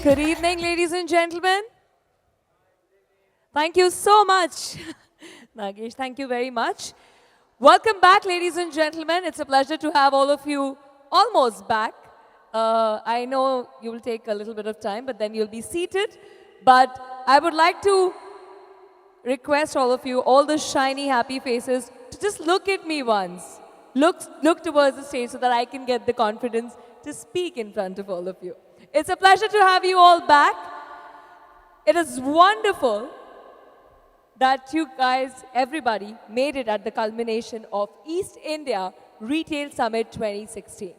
Good evening, ladies and gentlemen. Thank you so much. Nagesh, thank you very much. Welcome back, ladies and gentlemen. It's a pleasure to have all of you almost back. I know you will take a little bit of time, but then you'll be seated. But I would like to request all of you, all the shiny, happy faces, to just look at me once. Look towards the stage so that I can get the confidence to speak in front of all of you. It's a pleasure to have you all back. It is wonderful that you guys, everybody, made it at the culmination of East India Retail Summit 2016.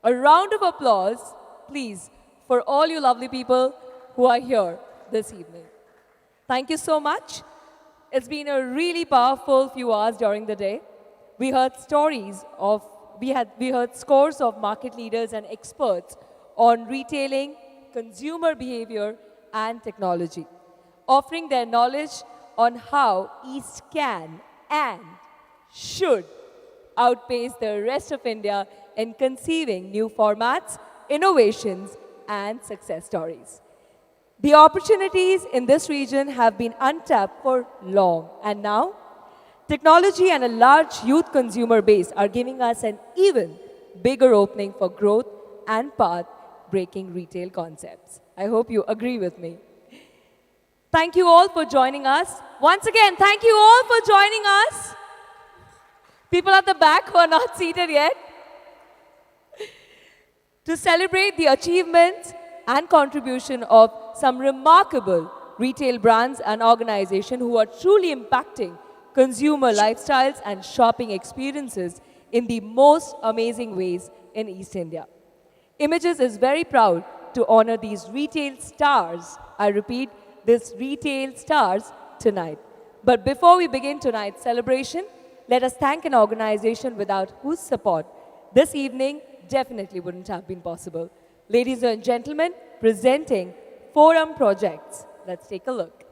A round of applause, please, for all you lovely people who are here this evening. Thank you so much. It's been a really powerful few hours during the day. We heard scores of market leaders and experts on retailing, consumer behavior, and technology, offering their knowledge on how East can and should outpace the rest of India in conceiving new formats, innovations, and success stories. The opportunities in this region have been untapped for long, and now technology and a large youth consumer base are giving us an even bigger opening for growth and path-breaking retail concepts. I hope you agree with me. Thank you all for joining us. Once again, thank you all for joining us. People at the back who are not seated yet. To celebrate the achievements and contribution of some remarkable retail brands and organizations who are truly impacting consumer lifestyles and shopping experiences in the most amazing ways in East India. Images is very proud to honor these retail stars. I repeat, these retail stars tonight. But before we begin tonight's celebration, let us thank an organization without whose support this evening definitely wouldn't have been possible. Ladies and gentlemen, presenting Forum Projects. Let's take a look.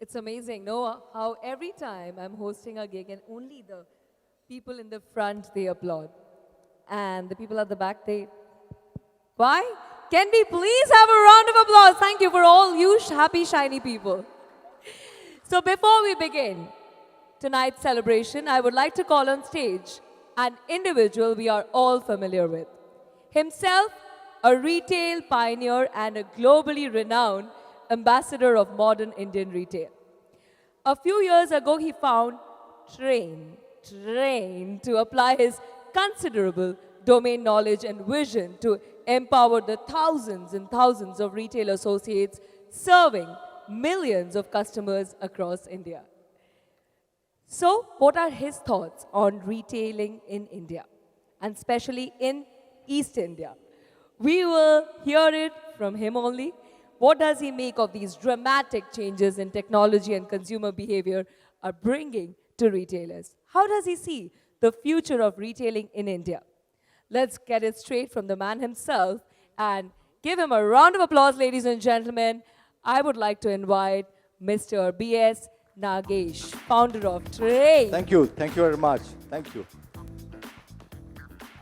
It's amazing, no? How every time I'm hosting a gig and only the people in the front, they applaud. And the people at the back, they... Why? Can we please have a round of applause? Thank you for all you happy, shiny people. So before we begin tonight's celebration, I would like to call on stage an individual we are all familiar with. Himself, a retail pioneer and a globally renowned ambassador of modern Indian retail. A few years ago, he found train to apply his considerable domain knowledge and vision to empower the thousands and thousands of retail associates serving millions of customers across India. So, what are his thoughts on retailing in India, and especially in East India? We will hear it from him only. What does he make of these dramatic changes in technology and consumer behavior are bringing to retailers? How does he see the future of retailing in India? Let's get it straight from the man himself and give him a round of applause, ladies and gentlemen. I would like to invite Mr. B.S. Nagesh, founder of Train. Thank you very much. Thank you.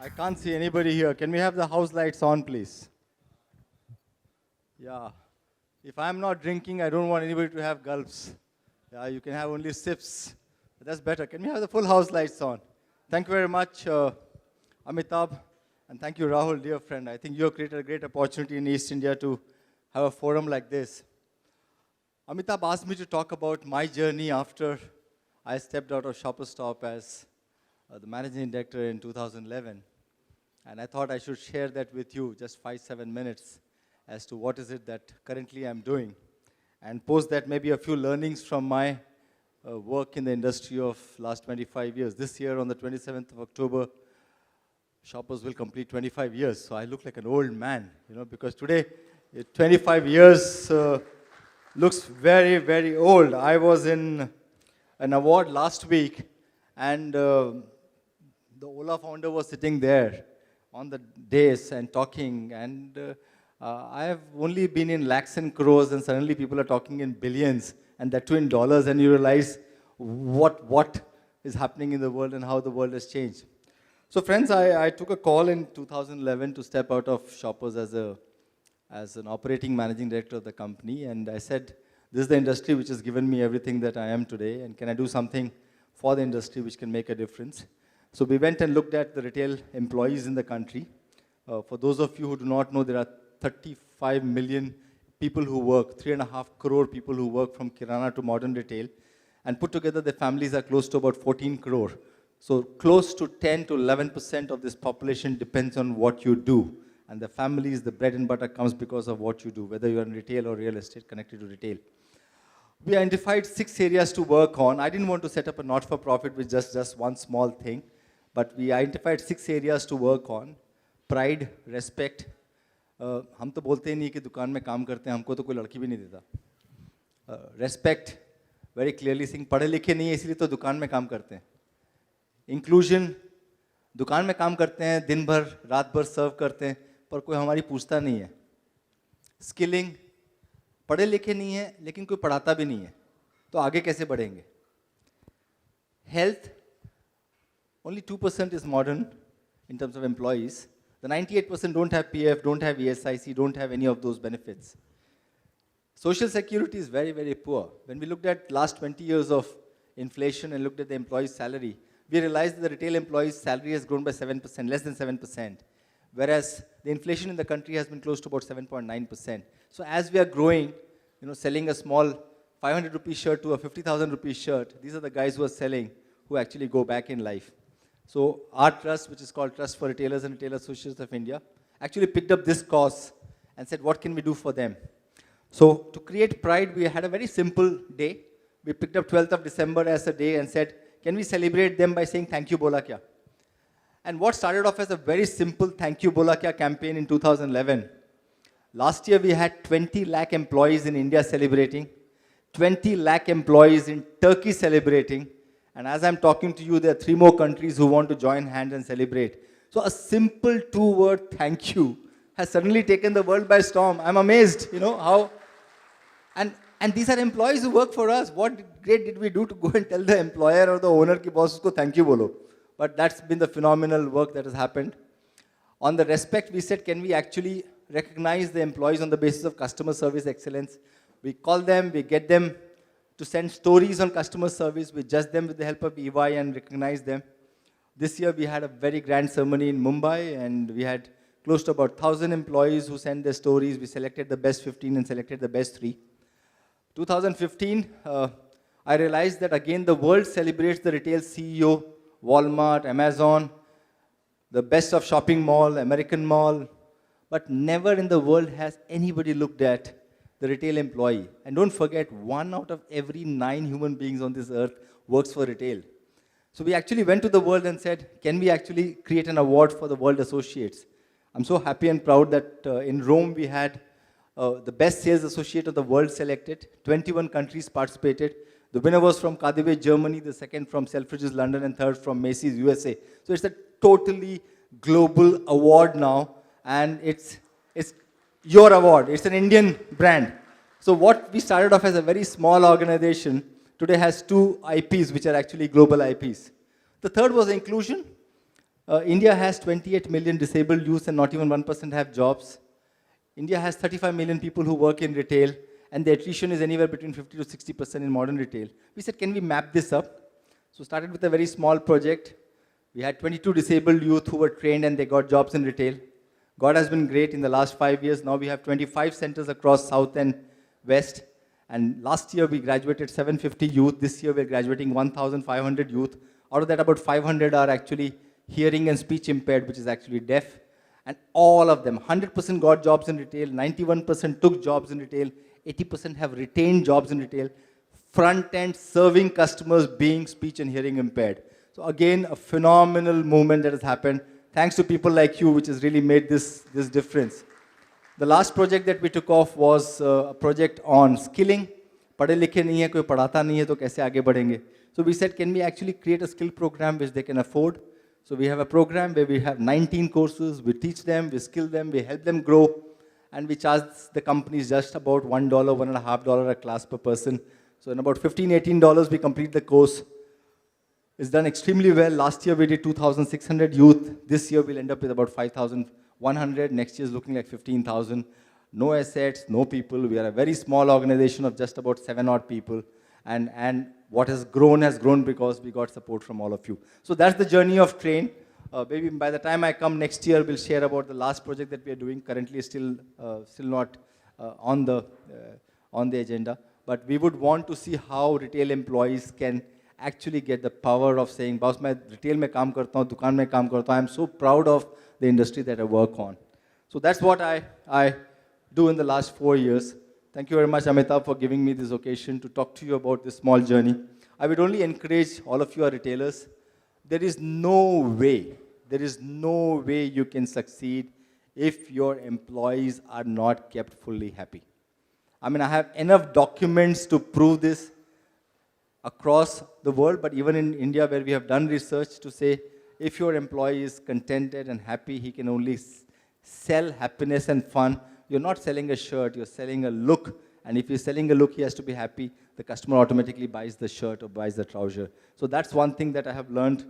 I can't see anybody here. Can we have the house lights on, please? Yeah. If I'm not drinking, I don't want anybody to have gulps. Yeah, you can have only sips. But that's better. Can we have the full house lights on? Thank you very much, Amitabh. And thank you, Rahul, dear friend. I think you have created a great opportunity in East India to have a forum like this. Amitabh asked me to talk about my journey after I stepped out of Shoppers Stop as the managing director in 2011. And I thought I should share that with you, just 5-7 minutes, as to what is it that currently I'm doing. And post that maybe a few learnings from my work in the industry of last 25 years. This year on the 27th of October, Shoppers will complete 25 years. So I look like an old man, because today, 25 years looks very, very old. I was in an award last week, and the Ola founder was sitting there on the dais and talking, and I have only been in lakhs and crores, and suddenly people are talking in billions, and that too in dollars, and you realize what is happening in the world and how the world has changed. So friends, I took a call in 2011 to step out of Shoppers as an operating managing director of the company, and I said, this is the industry which has given me everything that I am today, and can I do something for the industry which can make a difference? So we went and looked at the retail employees in the country. For those of you who do not know, there are 35 million people who work, 3.5 crore people who work from Kirana to modern retail, and put together the families are close to about 14 crore. So close to 10 to 11% of this population depends on what you do. And the families, the bread and butter comes because of what you do, whether you're in retail or real estate connected to retail. We identified 6 areas to work on. I didn't want to set up a not-for-profit with just one small thing, but we identified 6 areas to work on. Pride, respect. हम तो बोलते ही नहीं कि दुकान में काम करते हैं, हमको तो कोई लड़की भी नहीं देता. Respect, very clearly saying, पढ़े लिखे नहीं है इसलिए तो दुकान में काम करते हैं. Inclusion, दुकान में काम करते हैं, दिन भर, रात भर सर्व करते हैं, पर कोई हमारी पूछता नहीं है. Skilling, पढ़े लिखे नहीं है, लेकिन कोई पढ़ाता भी नहीं है, तो आगे कैसे बढ़ेंगे? Health, only 2% is modern in terms of employees. The 98% don't have PF, don't have ESIC, don't have any of those benefits. Social security is very, very poor. When we looked at last 20 years of inflation and looked at the employee's salary, we realized that the retail employee's salary has grown by 7%, less than 7%, whereas the inflation in the country has been close to about 7.9%. So as we are growing, selling a small 500 rupee shirt to a 50,000 rupee shirt, these are the guys who are selling, who actually go back in life. So our trust, which is called Trust for Retailers and Retail Associates of India, actually picked up this cause and said, what can we do for them? So to create pride, we had a very simple day. We picked up 12th of December as a day and said, can we celebrate them by saying thank you bola kya? And what started off as a very simple thank you bola kya campaign in 2011. Last year we had 20 lakh employees in India celebrating, 20 lakh employees in Turkey celebrating, and as I'm talking to you, there are 3 more countries who want to join hands and celebrate. So a simple 2-word thank you has suddenly taken the world by storm. I'm amazed, how. And And these are employees who work for us. What great did we do to go and tell the employer or the owner ki boss usko thank you bolo? But that's been the phenomenal work that has happened. On the respect, we said, can we actually recognize the employees on the basis of customer service excellence? We call them, we get them to send stories on customer service. We judge them with the help of EY and recognize them. This year, we had a very grand ceremony in Mumbai, and we had close to about 1,000 employees who sent their stories. We selected the best 15 and selected the best 3. 2015, I realized that again the world celebrates the retail CEO, Walmart, Amazon, the best of shopping mall, American mall, but never in the world has anybody looked at the retail employee. And don't forget, 1 out of every 9 human beings on this earth works for retail. So we actually went to the world and said, can we actually create an award for the World Associates? I'm so happy and proud that in Rome we had the best sales associate of the world selected. 21 countries participated. The winner was from Kadeway, Germany, the second from Selfridges, London, and third from Macy's, USA. So it's a totally global award now, and it's your award. It's an Indian brand. So what we started off as a very small organization today has 2 IPs, which are actually global IPs. The third was inclusion. India has 28 million disabled youth, and not even 1% have jobs. India has 35 million people who work in retail, and the attrition is anywhere between 50 to 60% in modern retail. We said, can we map this up? So started with a very small project. We had 22 disabled youth who were trained and they got jobs in retail. God has been great in the last 5 years. Now we have 25 centers across South and West. And last year we graduated 750 youth. This year we're graduating 1,500 youth. Out of that, about 500 are actually hearing and speech impaired, which is actually deaf. And all of them, 100% got jobs in retail, 91% took jobs in retail, 80% have retained jobs in retail, front end serving customers being speech and hearing impaired. So again, a phenomenal movement that has happened, thanks to people like you, which has really made this difference. The last project that we took off was a project on skilling. पढ़े लिखे नहीं है, कोई पढ़ाता नहीं है, तो कैसे आगे बढ़ेंगे? So we said, can we actually create a skill program which they can afford? So we have a program where we have 19 courses, we teach them, we skill them, we help them grow, and we charge the companies just about $1, $1.50 a class per person. So in about $15, $18, we complete the course. It's done extremely well. Last year we did 2,600 youth. This year we'll end up with about 5,100. Next year is looking like 15,000. No assets, no people. We are a very small organization of just about 7 odd people. And what has grown because we got support from all of you. So that's the journey of Train. Maybe by the time I come next year, we'll share about the last project that we are doing. Currently still not on the agenda. But we would want to see how retail employees can actually get the power of saying, boss, मैं retail में काम करता हूँ, दुकान में काम करता हूँ. I'm so proud of the industry that I work on. So that's what I do in the last 4 years. Thank you very much, Amitabh, for giving me this occasion to talk to you about this small journey. I would only encourage all of you are retailers. There is no way you can succeed if your employees are not kept fully happy. I mean, I have enough documents to prove this across the world, but even in India where we have done research to say, if your employee is contented and happy, he can only sell happiness and fun. You're not selling a shirt, you're selling a look. And if you're selling a look, he has to be happy. The customer automatically buys the shirt or buys the trouser. So that's one thing that I have learned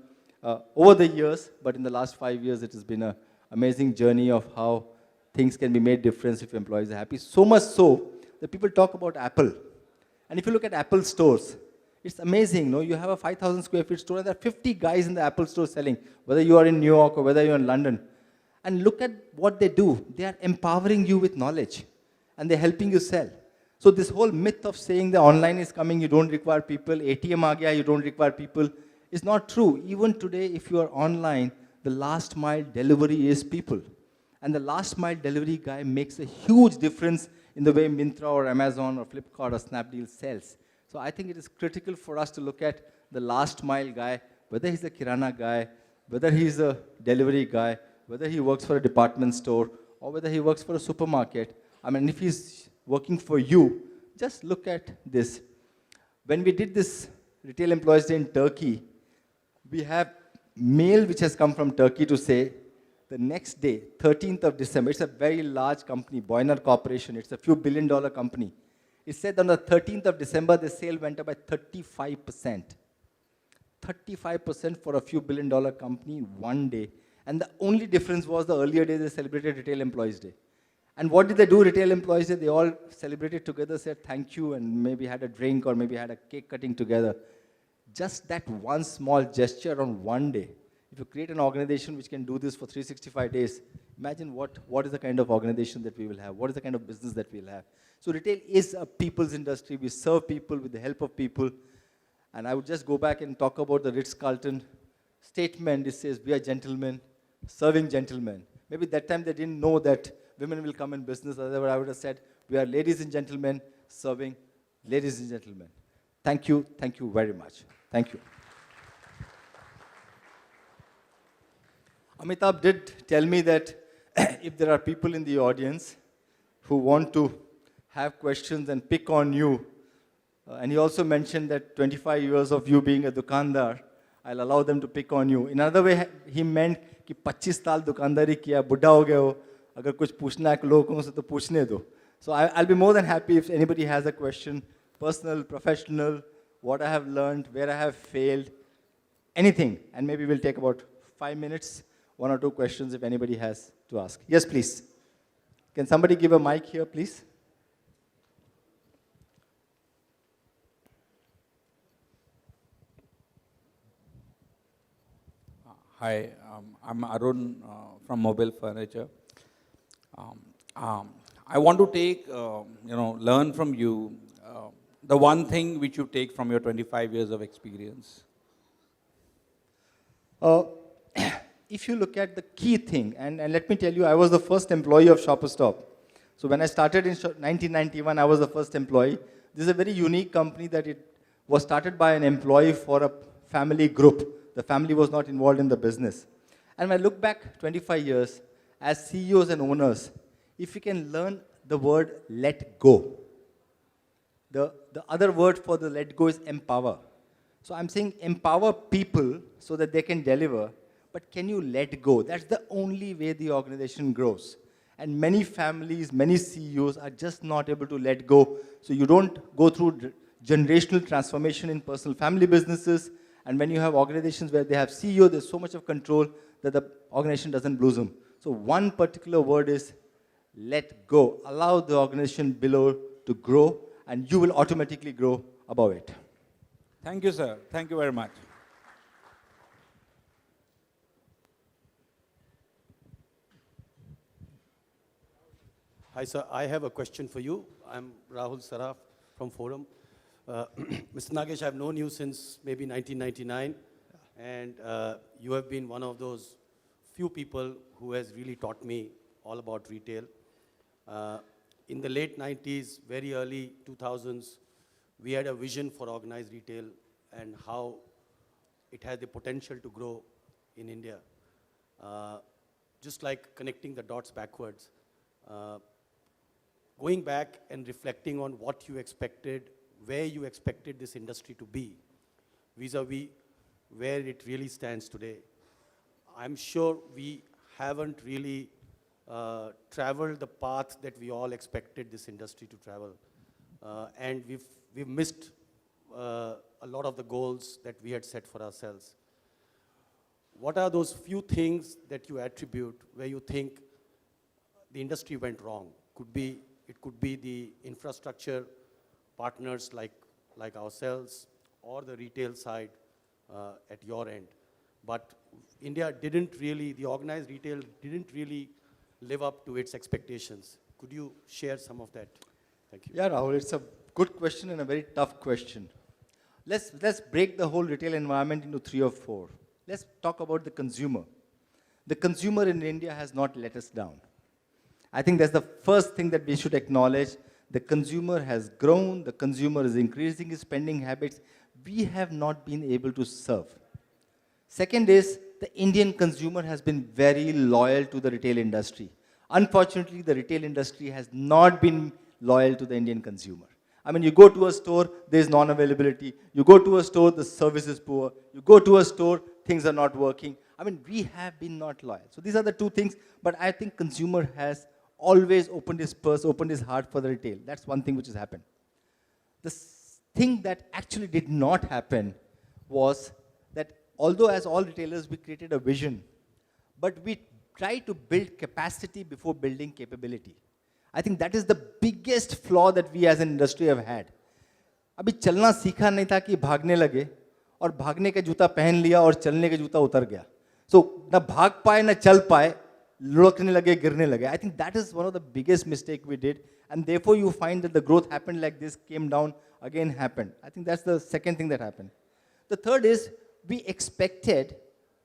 over the years, but in the last 5 years, it has been an amazing journey of how things can be made different if employees are happy. So much so that people talk about Apple. And if you look at Apple stores, it's amazing, no? You have a 5,000 square feet store, and there are 50 guys in the Apple store selling, whether you are in New York or whether you're in London. And look at what they do. They are empowering you with knowledge, and they're helping you sell. So this whole myth of saying the online is coming, you don't require people, ATM aa gaya, you don't require people, is not true. Even today, if you are online, the last mile delivery is people. And the last mile delivery guy makes a huge difference in the way Myntra or Amazon or Flipkart or Snapdeal sells. So I think it is critical for us to look at the last mile guy, whether he's a Kirana guy, whether he's a delivery guy, whether he works for a department store, or whether he works for a supermarket. I mean, if he's working for you, just look at this. When we did this Retail Employees Day in Turkey, we have mail which has come from Turkey to say, the next day, 13th of December, it's a very large company, Boyner Corporation, it's a few $1 billion company. It said on the 13th of December, the sale went up by 35%. 35% for a few billion-dollar company in one day. And the only difference was the earlier day they celebrated Retail Employees Day. And what did they do, Retail Employees Day? They all celebrated together, said thank you, and maybe had a drink or maybe had a cake cutting together. Just that one small gesture on one day. If you create an organization which can do this for 365 days, imagine what is the kind of organization that we will have, what is the kind of business that we'll have. So retail is a people's industry. We serve people with the help of people. And I would just go back and talk about the Ritz-Carlton statement. It says, we are gentlemen, serving gentlemen. Maybe that time they didn't know that women will come in business. Otherwise, I would have said, we are ladies and gentlemen, serving ladies and gentlemen. Thank you very much. Thank you. Amitabh did tell me that if there are people in the audience who want to have questions and pick on you, and he also mentioned that 25 years of you being a dukandar, I'll allow them to pick on you. In another way, he meant कि 25 साल दुकानदारी किया, बुढ़ा हो गए हो, अगर कुछ पूछना है लोगों से तो पूछने दो. So I'll be more than happy if anybody has a question, personal, professional, what I have learned, where I have failed, anything. And maybe we'll take about 5 minutes, 1 or 2 questions if anybody has to ask. Yes, please. Can somebody give a mic here, please? Hi, I'm Arun from Mobile Furniture. I want to take, learn from you the one thing which you take from your 25 years of experience. If you look at the key thing, and let me tell you, I was the first employee of Shoppers Stop. So when I started in 1991, I was the first employee. This is a very unique company that it was started by an employee for a family group. The family was not involved in the business. And when I look back 25 years, as CEOs and owners, if we can learn the word let go, the other word for the let go is empower. So I'm saying empower people so that they can deliver, but can you let go? That's the only way the organization grows. And many families, many CEOs are just not able to let go. So you don't go through generational transformation in personal family businesses. And when you have organizations where they have CEO, there's so much of control that the organization doesn't blossom. So one particular word is let go. Allow the organization below to grow, and you will automatically grow above it. Thank you, sir. Thank you very much. Hi, sir. I have a question for you. I'm Rahul Saraf from Forum. Mr. Nagesh, I've known you since maybe 1999, and you have been one of those few people who has really taught me all about retail. In the late 90s, very early 2000s, we had a vision for organized retail and how it had the potential to grow in India. Just like connecting the dots backwards, going back and reflecting on what you expected, where you expected this industry to be, vis-a-vis where it really stands today. I'm sure we haven't really traveled the path that we all expected this industry to travel. And we've missed a lot of the goals that we had set for ourselves. What are those few things that you attribute where you think the industry went wrong? It could be the infrastructure partners like ourselves, or the retail side at your end. But India the organized retail didn't really live up to its expectations. Could you share some of that? Thank you. Yeah, Rahul, it's a good question and a very tough question. Let's break the whole retail environment into 3 or 4. Let's talk about the consumer. The consumer in India has not let us down. I think that's the first thing that we should acknowledge. The consumer has grown, the consumer is increasing his spending habits. We have not been able to serve. Second is, the Indian consumer has been very loyal to the retail industry. Unfortunately, the retail industry has not been loyal to the Indian consumer. I mean, you go to a store, there's non-availability. You go to a store, the service is poor. You go to a store, things are not working. I mean, we have been not loyal. So these are the 2 things, but I think consumer has always opened his purse, opened his heart for the retail. That's one thing which has happened. thing that actually did not happen was that although as all retailers we created a vision, but we try to build capacity before building capability. I think that is the biggest flaw that we as an industry have had. अभी चलना सीखा नहीं था कि भागने लगे और भागने का जूता पहन लिया और चलने का जूता उतर गया. So ना भाग पाए ना चल पाए, लुढ़कने लगे, गिरने लगे. I think that is one of the biggest mistake we did, and therefore you find that the growth happened like this, came down, again happened. I think that's the second thing that happened. The third is we expected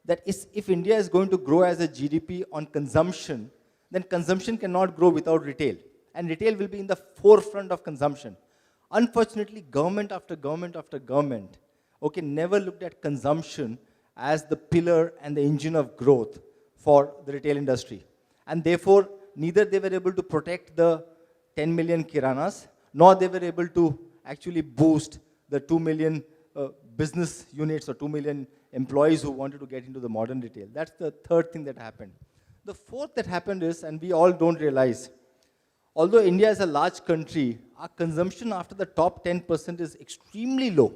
that if India is going to grow as a GDP on consumption, then consumption cannot grow without retail. And retail will be in the forefront of consumption. Unfortunately, government after government after government, okay, never looked at consumption as the pillar and the engine of growth for the retail industry. And therefore, neither they were able to protect the 10 million kiranas, nor they were able to actually boost the 2 million business units or 2 million employees who wanted to get into the modern retail. That's the third thing that happened. The fourth that happened is, and we all don't realize, although India is a large country, our consumption after the top 10% is extremely low.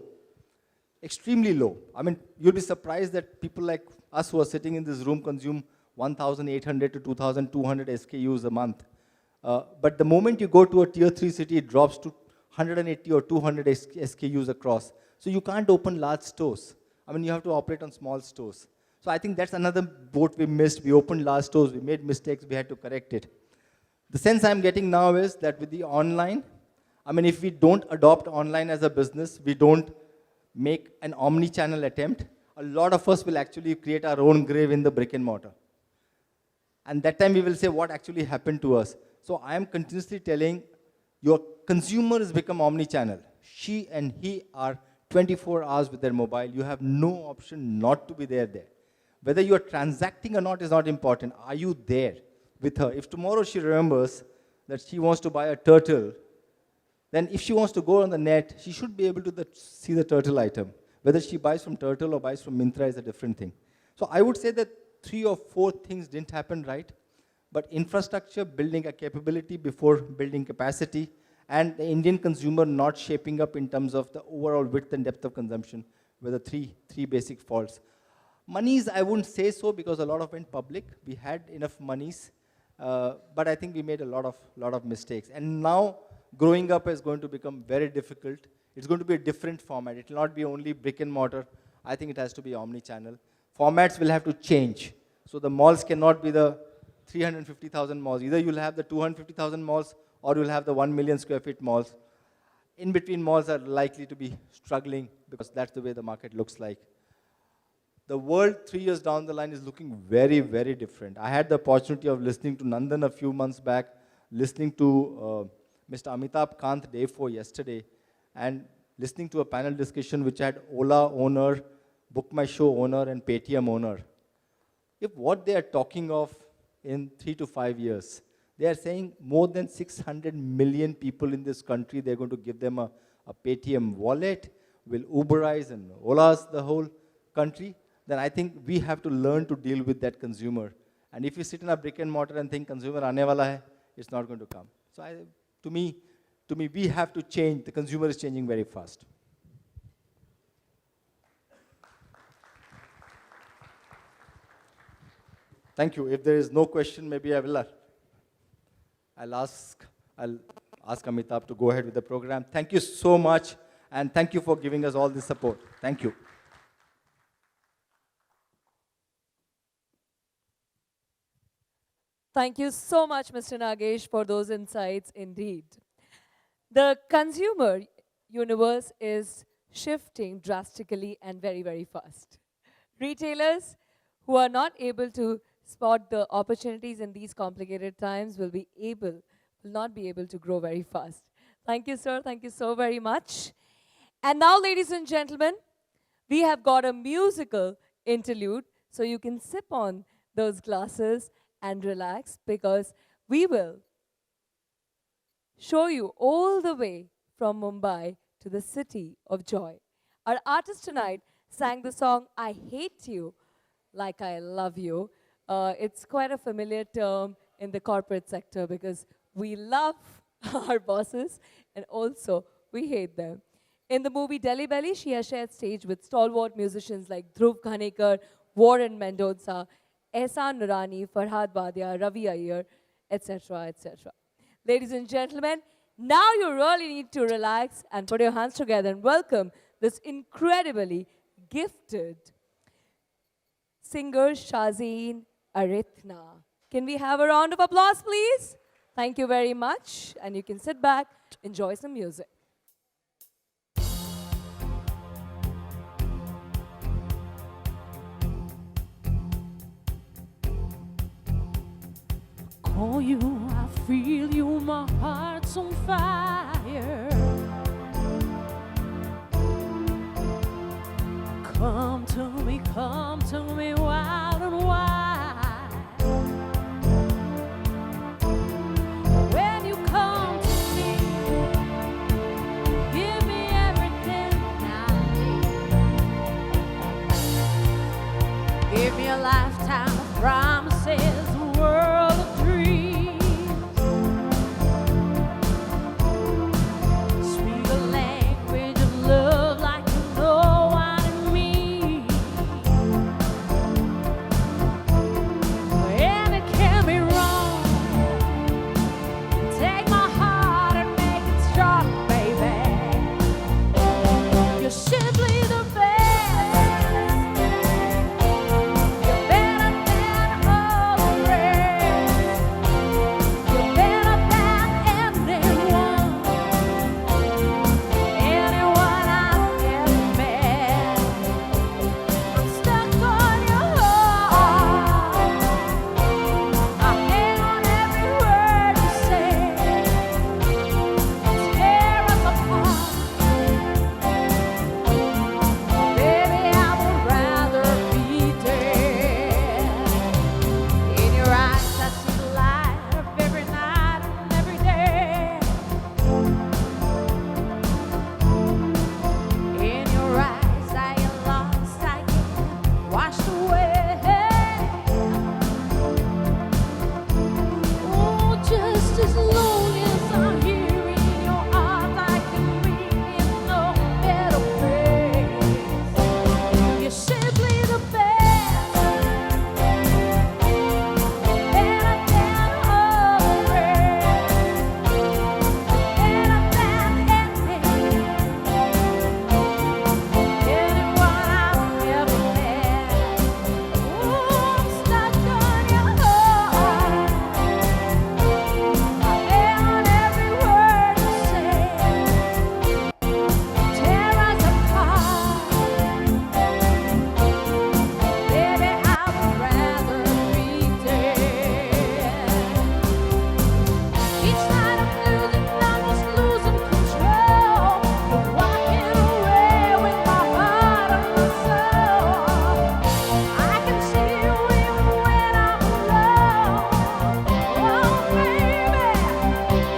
Extremely low. I mean, you'll be surprised that people like us who are sitting in this room consume 1,800 to 2,200 SKUs a month. But the moment you go to a tier 3 city, it drops to 180 or 200 SKUs across. So you can't open large stores. I mean, you have to operate on small stores. So I think that's another boat we missed. We opened large stores, we made mistakes, we had to correct it. The sense I'm getting now is that with the online, I mean, if we don't adopt online as a business, we don't make an omni-channel attempt, a lot of us will actually create our own grave in the brick and mortar. And that time we will say what actually happened to us. So I am continuously telling your consumer has become omni-channel. She and he are 24 hours with their mobile. You have no option not to be there. Whether you are transacting or not is not important. Are you there with her? If tomorrow she remembers that she wants to buy a turtle, then if she wants to go on the net, she should be able to see the turtle item. Whether she buys from Turtle or buys from Myntra is a different thing. So I would say that 3 or 4 things didn't happen right. But infrastructure, building a capability before building capacity, and the Indian consumer not shaping up in terms of the overall width and depth of consumption were the three basic faults. Monies, I wouldn't say so because a lot of went public. We had enough monies, but I think we made a lot of mistakes. And now growing up is going to become very difficult. It's going to be a different format. It will not be only brick and mortar. I think it has to be omni-channel. Formats will have to change. So the malls cannot be the 350,000 malls. Either you'll have the 250,000 malls or you'll have the 1 million square feet malls. In between malls are likely to be struggling because that's the way the market looks like. The world 3 years down the line is looking very, very different. I had the opportunity of listening to Nandan a few months back, listening to Mr. Amitabh Kant day 4 yesterday, and listening to a panel discussion which had Ola owner, Book My Show owner, and Paytm owner. If what they are talking of in 3 to 5 years, they are saying more than 600 million people in this country, they're going to give them a Paytm wallet, will Uberize and Ola's the whole country, then I think we have to learn to deal with that consumer. And if you sit in a brick and mortar and think consumer aane wala hai, it's not going to come. So to me, we have to change. The consumer is changing very fast. Thank you. If there is no question, maybe I'll ask Amitabh to go ahead with the program. Thank you so much, and thank you for giving us all this support. Thank you. Thank you so much, Mr. Nagesh, for those insights indeed. The consumer universe is shifting drastically and very, very fast. Retailers who are not able to spot the opportunities in these complicated times will not be able to grow very fast. Thank you, sir. Thank you so very much. And now, ladies and gentlemen, we have got a musical interlude, so you can sip on those glasses and relax, because we will show you all the way from Mumbai to the city of joy. Our artist tonight sang the song I Hate You Like I Love You. It's quite a familiar term in the corporate sector because we love our bosses and also We hate them. In the movie Delhi Belly, she has shared stage with stalwart musicians like Dhruv Khanekar, Warren Mendonça, Ehsan Nurani, Farhad Badia, Ravi Iyer, etc., etc. Ladies and gentlemen, now you really need to relax and put your hands together and welcome this incredibly gifted singer Shazeen Arithna. Can we have a round of applause, please? Thank you very much. And you can sit back, enjoy some music. Call you, I feel you, my heart's on fire. Come to me wild and wide. When you come to me, give me everything I need. Give me a lifetime of promises, a world of dreams. Speak a language of love like you know what it means. And it can be wrong. Take my heart and make it strong, baby. You're simply the best. You're better than all the rest. You're better than anyone, anyone I've ever met. I'm stuck on your heart. I hang on every word you say. Tear us apart. Baby, I would rather be dead. In your eyes, I see the light of every night and every day. In your eyes, I get lost, I get washed away. Oh, just as long as I'm here in your arms, I can breathe in no better place. You're simply the best, better than all the rest, better than anyone I've ever met. Oh, I'm stuck on your heart. I hang on every word you say. Tear us apart. Baby, I would rather be dead. Each night I'm just losing control. You're walking away with my heart and my soul. I can see you even when I'm alone. Oh, baby,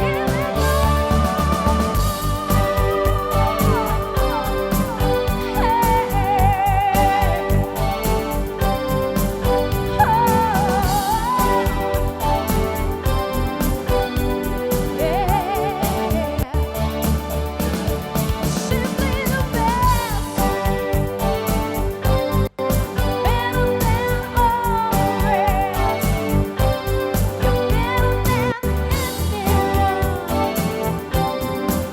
give me simply the best, better than all the rest. You're better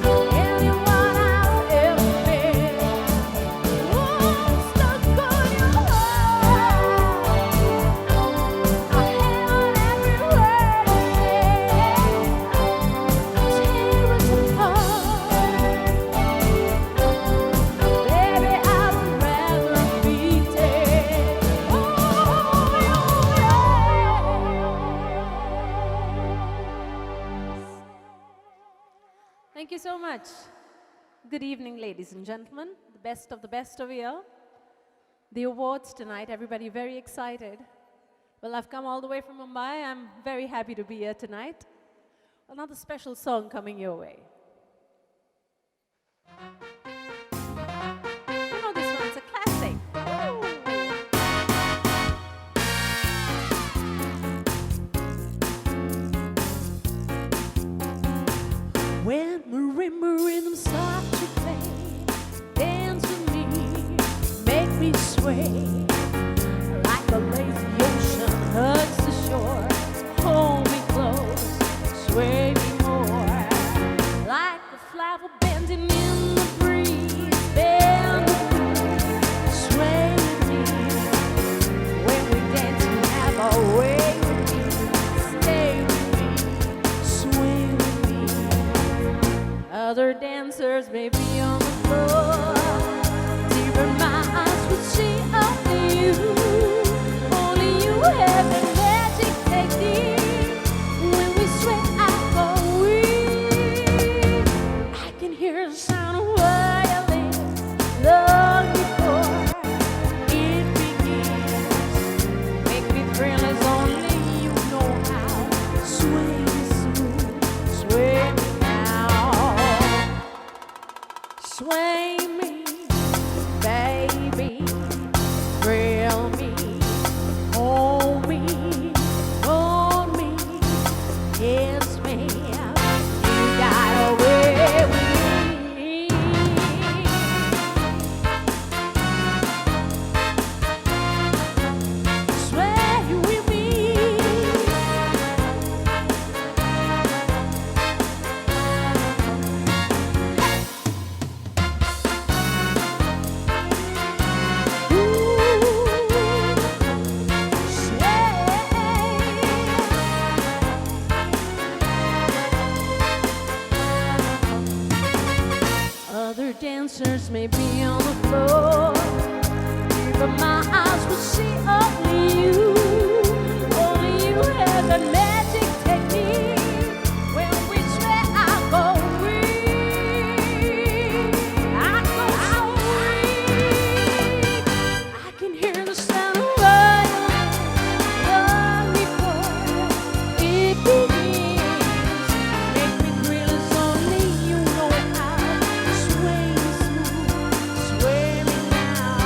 than anyone I've ever met. Oh, I'm stuck on your heart. I hang on every word you say. Tear us apart. Baby, I would rather be dead. Oh, yes. Thank you so much. Good evening, ladies and gentlemen. The best of here. The awards tonight, everybody very excited. Well, I've come all the way from Mumbai. I'm very happy to be here tonight. Another special song coming your way. You know this one, it's a classic. When marimba rhythm start to play. Dance with me, make me sway. Like a lazy ocean hugs the shore. Hold me close, sway me more. Like a flower bending in the breeze. Bend with me, sway with me. When we dance, you have our way with me. Stay with me, sway with me. Other dancers may be on the floor. Deep in my eyes will see only you. Only you have the magic technique. When we sway, I go weak. I can hear the sound of violin long before it begins. Make me thrill as only you know how. Sway me smooth, sway me now. Sway me, baby, thrill me, hold me, kiss me. You got away with me. Sway with me. Other dancers may be on the floor, but my eyes will see only you. Only you have that magic technique. When we sway, I go weak. I go weak. I can hear the sound of violin long before it begins. Make me thrill as only you know how. Sway me smooth, sway me now.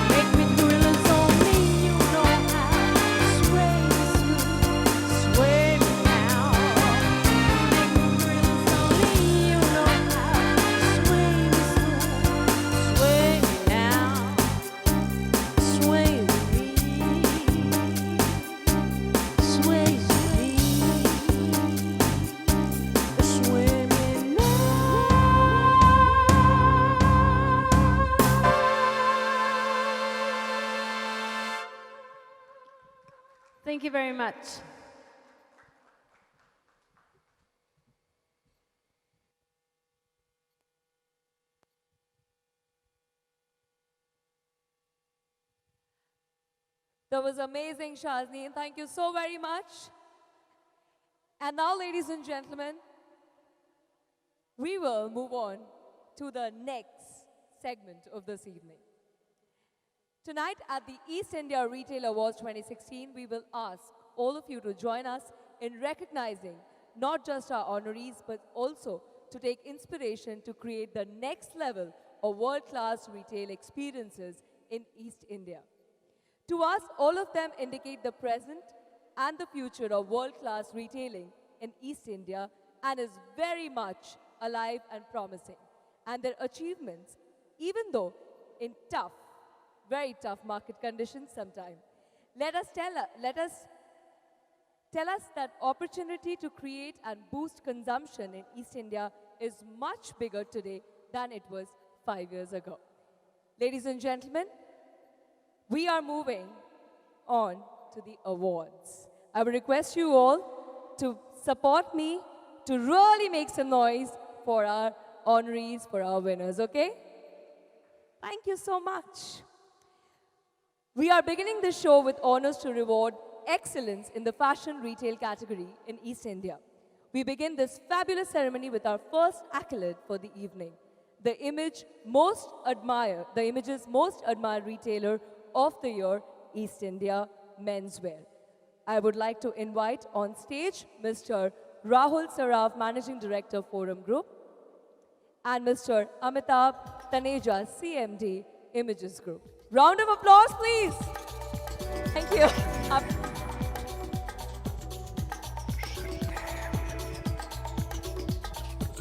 Make me thrill as only you know how. Sway me smooth, sway me now. Make me thrill as only you know how. Sway me smooth, sway me now. Sway with me, sway with me, sway me now. Thank you very much. That was amazing, Shazni, and thank you so very much. And now, ladies and gentlemen, we will move on to the next segment of this evening. Tonight at the East India Retail Awards 2016, we will ask all of you to join us in recognizing not just our honorees, but also to take inspiration to create the next level of world-class retail experiences in East India. To us, all of them indicate the present and the future of world-class retailing in East India and is very much alive and promising. And their achievements, even though in tough, very tough market conditions sometimes, let us tell us that opportunity to create and boost consumption in East India is much bigger today than it was 5 years ago. Ladies and gentlemen, we are moving on to the awards. I would request you all to support me to really make some noise for our honorees, for our winners, okay? Thank you so much. We are beginning the show with honors to reward excellence in the fashion retail category in East India. We begin this fabulous ceremony with our first accolade for the evening, the image's most admired retailer of the year, East India Menswear. I would like to invite on stage Mr. Rahul Saraf, Managing Director, Forum Group, and Mr. Amitabh Taneja, CMD, Images Group. Round of applause, please. Thank you.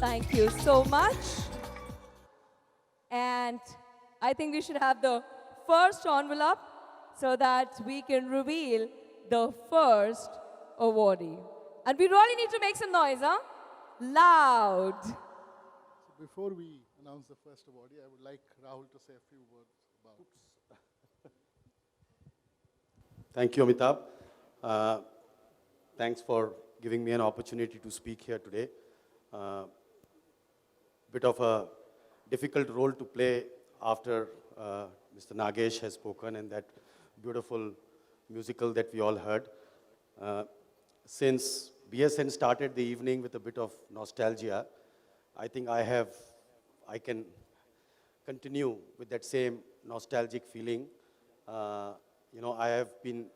Thank you so much. And I think we should have the first envelope so that we can reveal the first awardee. And we really need to make some noise, huh? Loud. Before we announce the first awardee, I would like Rahul to say a few words about. Thank you, Amitabh. Thanks for giving me an opportunity to speak here today. Bit of a difficult role to play after Mr. Nagesh has spoken and that beautiful musical that we all heard. Since BSN started the evening with a bit of nostalgia, I think I can continue with that same nostalgic feeling. I have been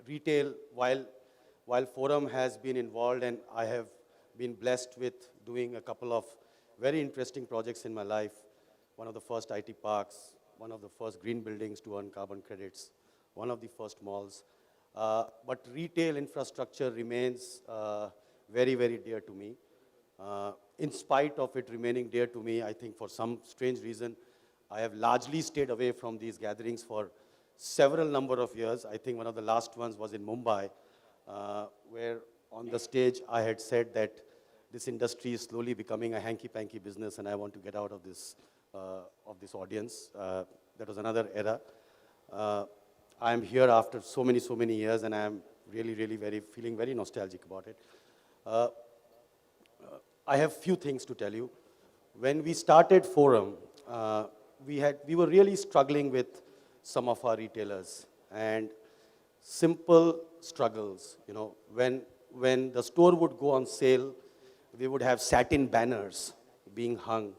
retail while Forum has been involved, and I have been blessed with doing a couple of very interesting projects in my life. One of the first IT parks, one of the first green buildings to earn carbon credits, one of the first malls. But retail infrastructure remains very, very dear to me. In spite of it remaining dear to me, I think for some strange reason, I have largely stayed away from these gatherings for several number of years. I think one of the last ones was in Mumbai, where on the stage I had said that this industry is slowly becoming a hanky-panky business and I want to get out of this audience. That was another era. I am here after so many years and I am really, feeling very nostalgic about it. I have few things to tell you. When we started Forum, we were really struggling with some of our retailers and simple struggles. When the store would go on sale, we would have satin banners being hung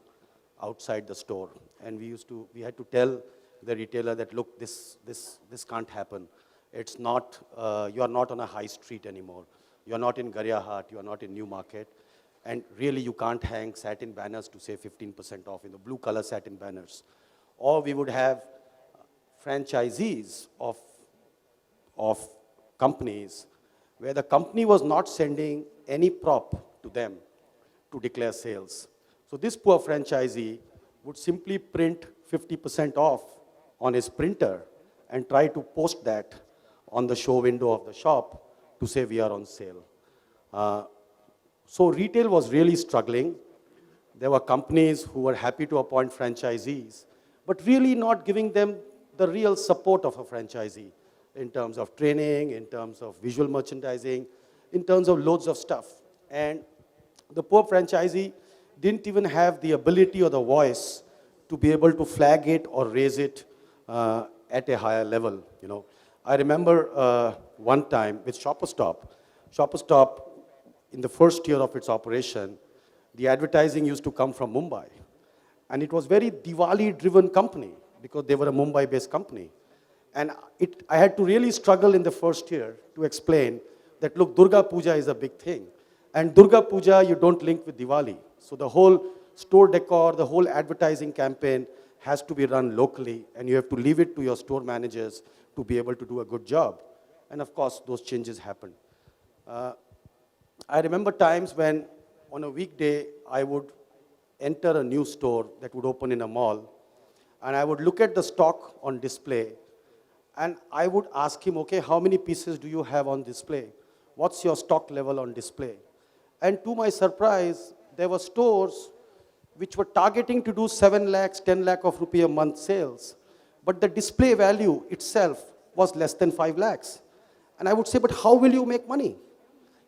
outside the store, and we had to tell the retailer that, look, this can't happen. It's not, you are not on a high street anymore. You are not in Garyahat, you are not in New Market, and really you can't hang satin banners to say 15% off in the blue color satin banners. Or we would have franchisees of companies where the company was not sending any prop to them to declare sales. So this poor franchisee would simply print 50% off on his printer and try to post that on the show window of the shop to say we are on sale. So retail was really struggling. There were companies who were happy to appoint franchisees, but really not giving them the real support of a franchisee in terms of training, in terms of visual merchandising, in terms of loads of stuff. And the poor franchisee didn't even have the ability or the voice to be able to flag it or raise it at a higher level. I remember one time with Shopper Stop. Shopper Stop, in the first year of its operation, the advertising used to come from Mumbai. And it was very Diwali-driven company because they were a Mumbai-based company. And I had to really struggle in the first year to explain that, look, Durga Puja is a big thing. And Durga Puja, you don't link with Diwali. So the whole store decor, the whole advertising campaign has to be run locally, and you have to leave it to your store managers to be able to do a good job. And of course, those changes happened. I remember times when, on a weekday, I would enter a new store that would open in a mall, and I would look at the stock on display, and I would ask him, okay, how many pieces do you have on display? What's your stock level on display? And to my surprise, there were stores which were targeting to do 7 lakhs, 10 lakh of rupee a month sales, but the display value itself was less than 5 lakhs. And I would say, but how will you make money?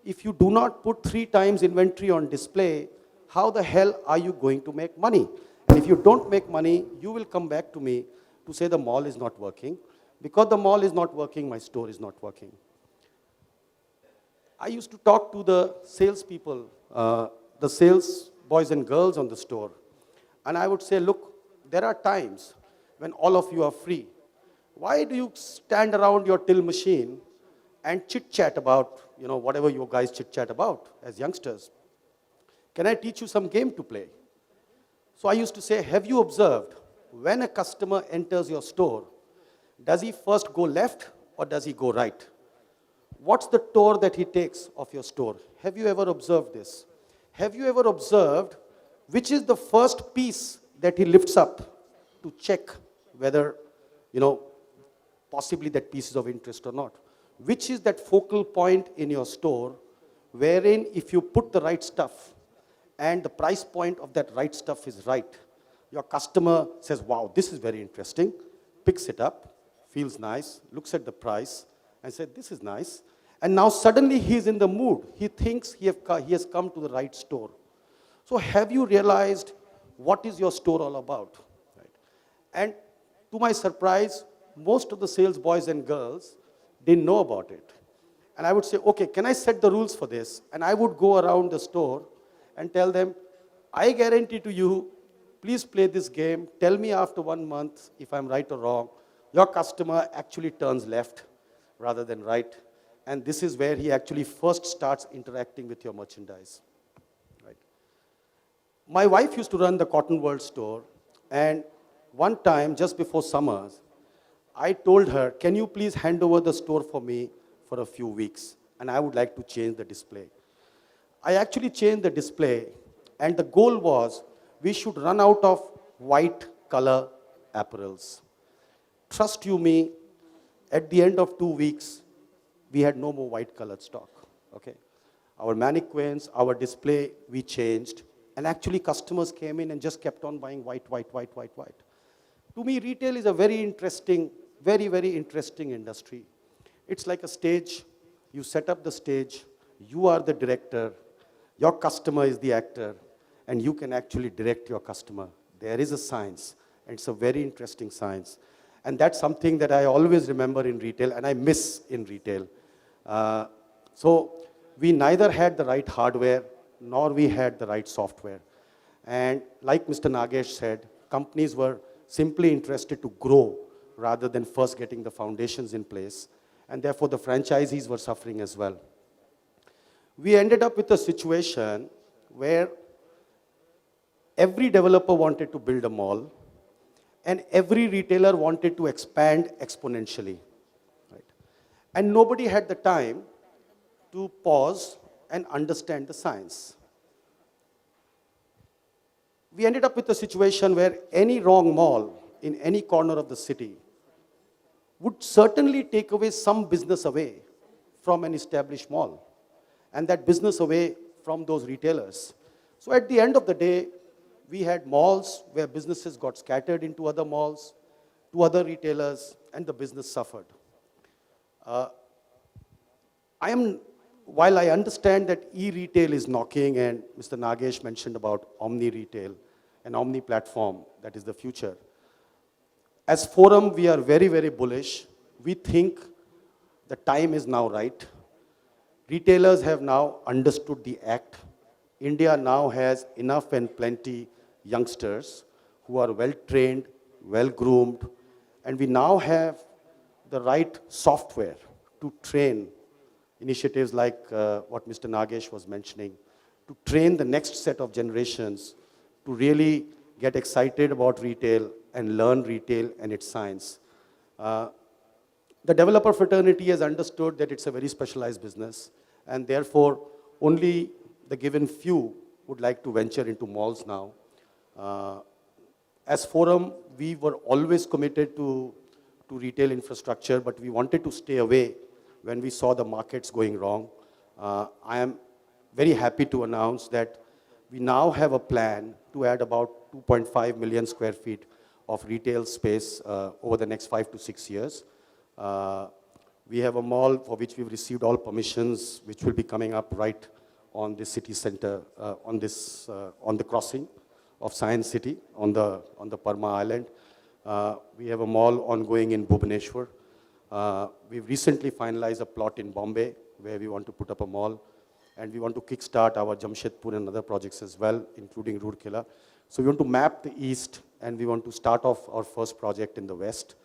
If you do not put 3 times inventory on display, how the hell are you going to make money? And if you don't make money, you will come back to me to say the mall is not working. Because the mall is not working, my store is not working. I used to talk to the salespeople, the sales boys and girls on the store. And I would say, look, there are times when all of you are free. Why do you stand around your till machine and chit-chat about, whatever you guys chit-chat about as youngsters? Can I teach you some game to play? So I used to say, have you observed when a customer enters your store, does he first go left or does he go right? What's the tour that he takes of your store? Have you ever observed this? Have you ever observed which is the first piece that he lifts up to check whether, possibly that piece is of interest or not. Which is that focal point in your store wherein if you put the right stuff and the price point of that right stuff is right, your customer says, wow, this is very interesting, picks it up, feels nice, looks at the price, and said, this is nice. And now suddenly he's in the mood. He thinks he has come to the right store. So have you realized what is your store all about? Right? And to my surprise, most of the sales boys and girls didn't know about it. And I would say, okay, can I set the rules for this? And I would go around the store and tell them, I guarantee to you, please play this game. Tell me after 1 month if I'm right or wrong. Your customer actually turns left rather than right. And this is where he actually first starts interacting with your merchandise. Right? My wife used to run the Cotton World store. And one time, just before summers, I told her, can you please hand over the store for me for a few weeks? And I would like to change the display. I actually changed the display, and the goal was we should run out of white color apparels. Trust you me, at the end of 2 weeks, we had no more white colored stock. Okay? Our mannequins, our display, we changed. And actually customers came in and just kept on buying white, white, white, white, white. To me, retail is a very interesting, very, very interesting industry. It's like a stage. You set up the stage. You are the director. Your customer is the actor. And you can actually direct your customer. There is a science. And it's a very interesting science. And that's something that I always remember in retail, and I miss in retail. So we neither had the right hardware, nor we had the right software. And like Mr. Nagesh said, companies were simply interested to grow rather than first getting the foundations in place. And therefore, the franchisees were suffering as well. We ended up with a situation where every developer wanted to build a mall, and every retailer wanted to expand exponentially. Right? And nobody had the time to pause and understand the science. We ended up with a situation where any wrong mall in any corner of the city would certainly take away some business away from an established mall, and that business away from those retailers. So at the end of the day, we had malls where businesses got scattered into other malls, to other retailers, and the business suffered. While I understand that e-retail is knocking, and Mr. Nagesh mentioned about omni-retail, an omni-platform that is the future. As Forum, we are very, very bullish. We think the time is now right. Retailers have now understood the act. India now has enough and plenty youngsters who are well-trained, well-groomed, and we now have the right software to train initiatives like what Mr. Nagesh was mentioning, to train the next set of generations to really get excited about retail and learn retail and its science. The developer fraternity has understood that it's a very specialized business, and therefore only the given few would like to venture into malls now. As Forum, we were always committed to retail infrastructure, but we wanted to stay away when we saw the markets going wrong. I am very happy to announce that we now have a plan to add about 2.5 million square feet of retail space over the next 5 to 6 years. We have a mall for which we've received all permissions, which will be coming up right on the city center, on the crossing of Science City, on the Parma Island. We have a mall ongoing in Bhubaneswar. We've recently finalized a plot in Bombay where we want to put up a mall, and we want to kickstart our Jamshedpur and other projects as well, including Roorkela. So we want to map the east, and we want to start off our first project in the west.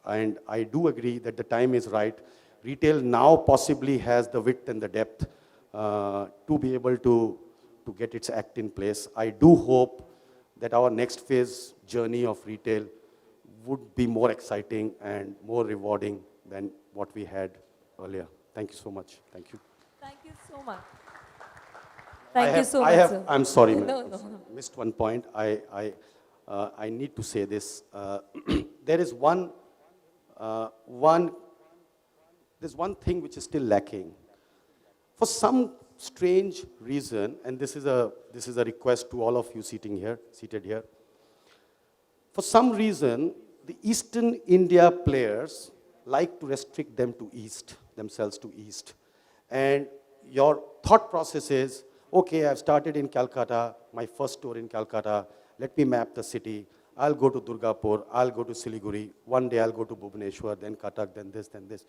And I do agree that the time is right. Retail now possibly has the width and the depth to be able to get its act in place. I do hope that our next phase journey of retail would be more exciting and more rewarding than what we had earlier. Thank you so much. Thank you. Thank you so much. Thank you so much, sir. I'm sorry, ma'am. No, no. Missed one point. I need to say this. There is there's one thing which is still lacking. For some strange reason, and this is a request to all of you seated here. For some reason, the Eastern India players like to restrict themselves to East. And your thought process is, okay, I've started in Calcutta, my first tour in Calcutta, let me map the city. I'll go to Durgapur, I'll go to Siliguri, one day I'll go to Bhubaneswar, then Cuttack, then this, then this.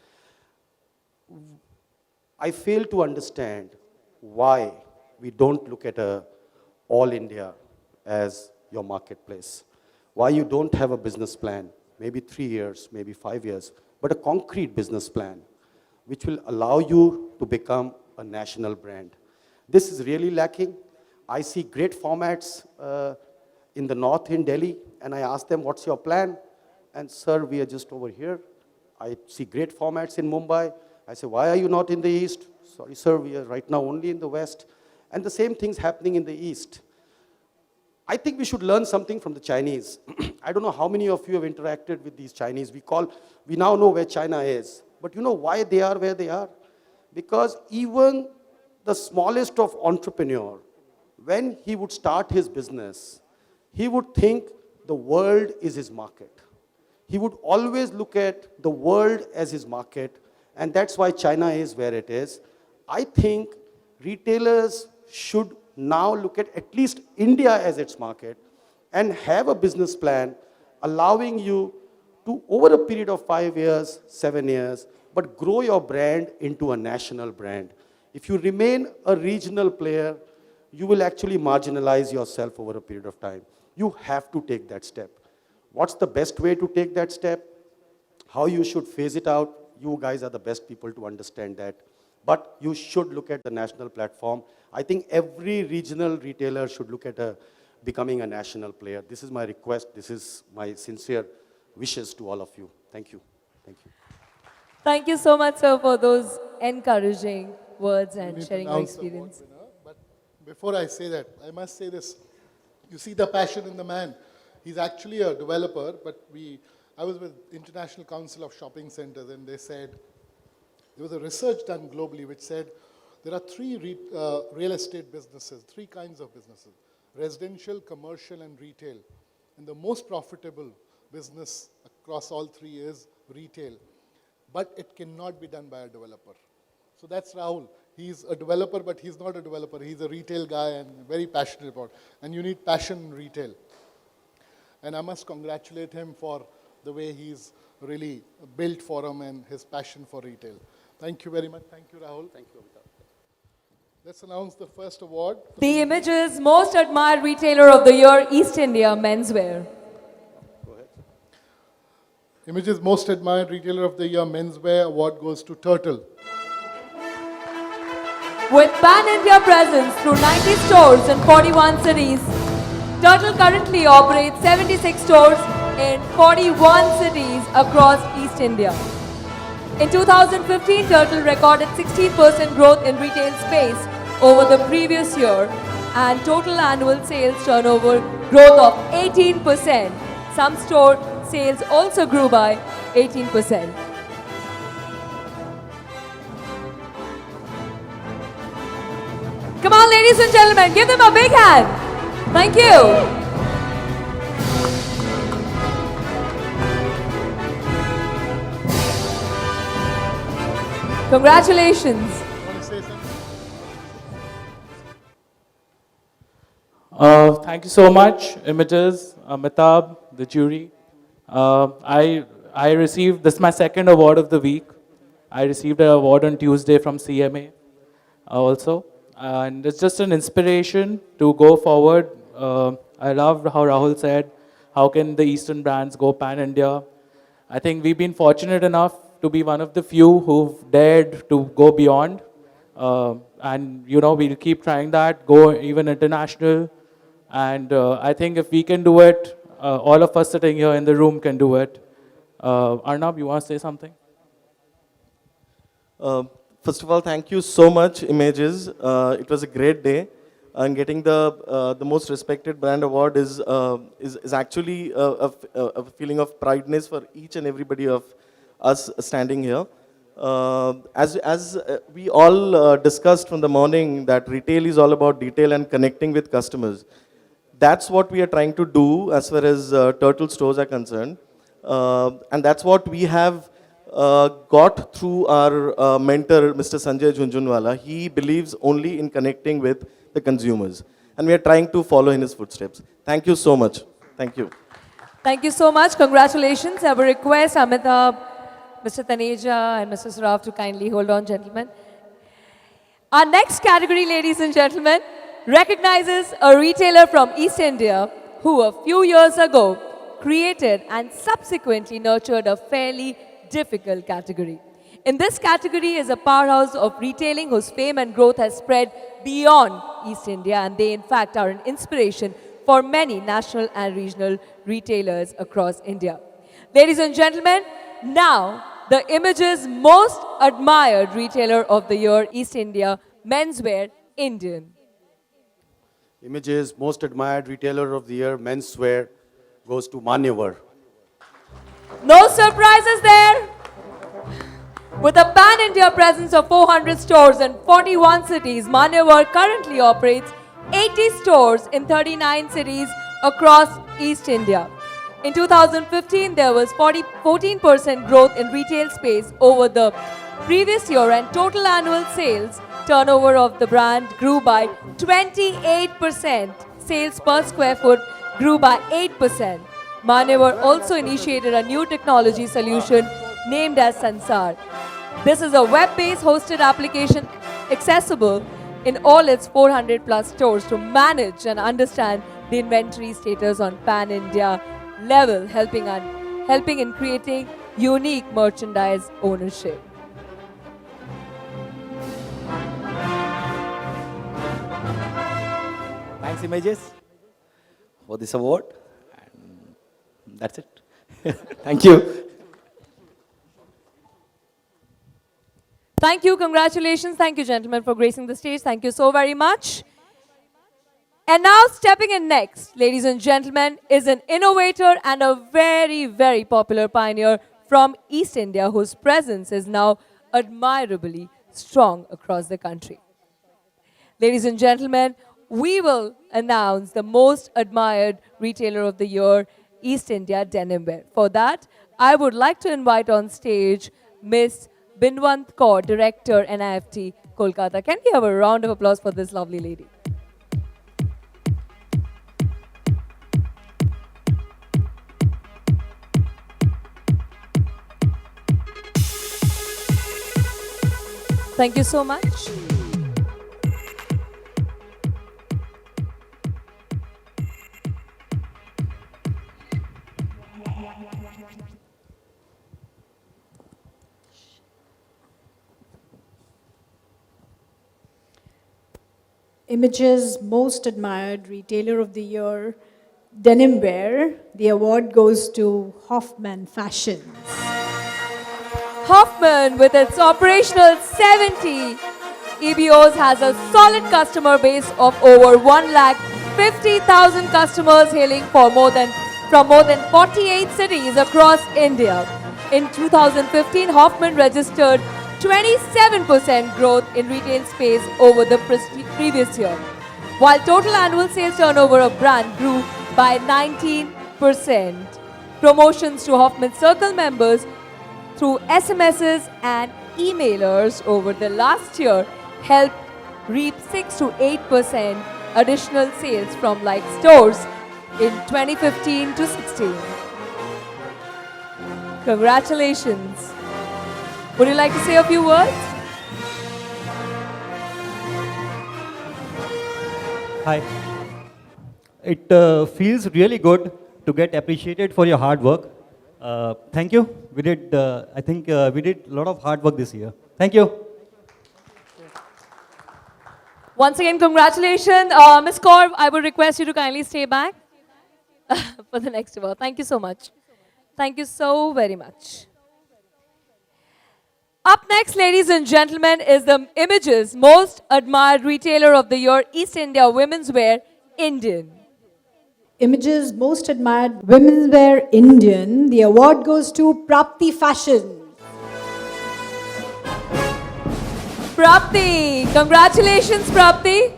I fail to understand why we don't look at all India as your marketplace. Why you don't have a business plan, maybe 3 years, maybe 5 years, but a concrete business plan which will allow you to become a national brand. This is really lacking. I see great formats in the north in Delhi, and I ask them, what's your plan? And sir, we are just over here. I see great formats in Mumbai. I say, why are you not in the east? Sorry, sir, we are right now only in the west. And the same thing's happening in the east. I think we should learn something from the Chinese. I don't know how many of you have interacted with these Chinese. We now know where China is. But you know why they are where they are? Because even the smallest of entrepreneur, when he would start his business, he would think the world is his market. He would always look at the world as his market, and that's why China is where it is. I think retailers should now look at least India as its market and have a business plan allowing you to, over a period of 5 years, 7 years, but grow your brand into a national brand. If you remain a regional player, you will actually marginalize yourself over a period of time. You have to take that step. What's the best way to take that step? How you should phase it out? You guys are the best people to understand that. But you should look at the national platform. I think every regional retailer should look at becoming a national player. This is my request. This is my sincere wishes to all of you. Thank you. Thank you. Thank you so much, sir, for those encouraging words We and need to sharing your announce the award experience. winner. But before I say that, I must say this. You see the passion in the man. He's actually a developer, but I was with International Council of Shopping Centers, and they said, there was a research done globally which said there are three real estate businesses, three kinds of businesses: residential, commercial, and retail. And the most profitable business across all three is retail. But it cannot be done by a developer. So that's Rahul. He's a developer, but he's not a developer. He's a retail guy and very passionate about it. And you need passion in retail. And I must congratulate him for the way he's really built Forum and his passion for retail. Thank you very much. Thank you, Rahul. Thank you, Amitabh. Let's announce the first award. The Images Most Admired Retailer of the Year, East India Menswear. Images Most Admired Retailer of the Year Menswear Award goes to Turtle. With pan-India presence through 90 stores in 41 cities, Turtle currently operates 76 stores in 41 cities across East India. In 2015, Turtle recorded 16% growth in retail space over the previous year and total annual sales turnover growth of 18%. Some store sales also grew by 18%. Come on, ladies and gentlemen, give them a big hand. Thank you. Congratulations. You want to say something? Thank you so much, Images, Amitabh, the jury. I received, this is my second award of the week. I received an award on Tuesday from CMA also. And it's just an inspiration to go forward. I love how Rahul said, how can the Eastern brands go pan-India? I think we've been fortunate enough to be one of the few who've dared to go beyond. And, you know, we'll keep trying that, go even international. And I think if we can do it, all of us sitting here in the room can do it. Arnab, you want to say something? First of all, thank you so much, Images. It was a great day. and getting the most respected brand award is actually a feeling of prideness for each and everybody of us standing here. As we all discussed from the morning, that retail is all about detail and connecting with customers. That's what we are trying to do as far as Turtle stores are concerned. And that's what we have got through our mentor, Mr. Sanjay Jhunjhunwala. He believes only in connecting with the consumers. And we are trying to follow in his footsteps. Thank you so much. Thank you. Thank you so much. Congratulations. I will request Amitabh, Mr. Taneja, and Mr. Saraf to kindly hold on, gentlemen. Our next category, ladies and gentlemen, recognizes a retailer from East India who a few years ago created and subsequently nurtured a fairly difficult category. In this category is a powerhouse of retailing whose fame and growth has spread beyond East India, and they in fact are an inspiration for many national and regional retailers across India. Ladies and gentlemen, now the Image's most admired retailer of the year, East India, menswear, Indian. Image's most admired retailer of the year, menswear, goes to Manyavar. No surprises there. With a pan-India presence of 400 stores in 41 cities, Manyavar currently operates 80 stores in 39 cities across East India. In 2015, there was 14% growth in retail space over the previous year, and total annual sales turnover of the brand grew by 28%. Sales per square foot grew by 8%. Manyavar also initiated a new technology solution named as Sansar. This is a web-based hosted application accessible in all its 400 plus stores to manage and understand the inventory status on pan-India level, helping in creating unique merchandise ownership. Thanks, Images, for this award. And that's it. Thank you. Thank you, congratulations. Thank you, gentlemen, for gracing the stage. Thank you so very much. And now stepping in next, ladies and gentlemen, is an innovator and a very, very popular pioneer from East India whose presence is now admirably strong across the country. Ladies and gentlemen, we will announce the most admired retailer of the year, East India Denim Wear. For that, I would like to invite on stage Miss Binwant Kaur, Director, NIFT, Kolkata. Can we have a round of applause for this lovely lady? Thank you so much. Image's most admired retailer of the year, Denim Wear. The award goes to Hoffman Fashions. Hoffman, with its operational 70 EBOs, has a solid customer base of over 150,000 customers hailing from more than 48 cities across India. In 2015, Hoffman registered 27% growth in retail space over the previous year, while total annual sales turnover of brand grew by 19%. Promotions to Hoffman Circle members through SMSs and emailers over the last year helped reap 6 to 8% additional sales from like stores in 2015 to 16. Congratulations. Would you like to say a few words? Hi. It feels really good to get appreciated for your hard work. Thank you. We did, I think we did a lot of hard work this year. Thank you. Once again, congratulations. Ms. Kaur, I would request you to kindly stay back for the next award. Thank you so much. Thank you so very much. Up next, ladies and gentlemen, is the Images Most Admired Retailer of the Year, East India Women's Wear, Indian. Images Most Admired Women's Wear Indian. The award goes to Prapti Fashion. Prapti, congratulations, Prapti.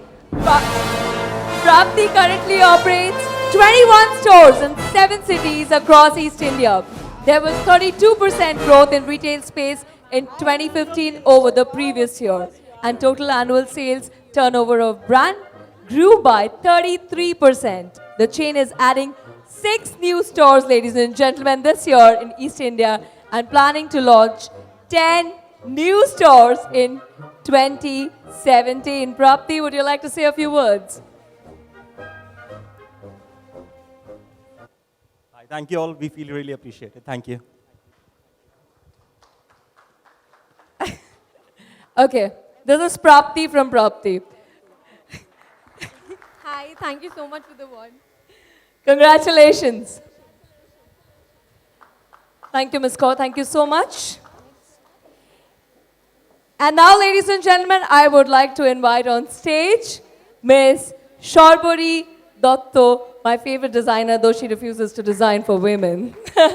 Prapti currently operates 21 stores in 7 cities across East India. There was 32% growth in retail space in 2015 over the previous year, and total annual sales turnover of brand grew by 33%. The chain is adding 6 new stores, ladies and gentlemen, this year in East India, and planning to launch 10 new stores in 2017. Prapti, would you like to say a few words? Hi, thank you all. We feel really appreciated. Thank you. Okay, this is Prapti from Prapti. Hi, thank you so much for the award. Congratulations. Thank you, Ms. Kaur. Thank you so much. And now, ladies and gentlemen, I would like to invite on stage Ms. Sharbori Dotto, my favorite designer, though she refuses to design for women. Can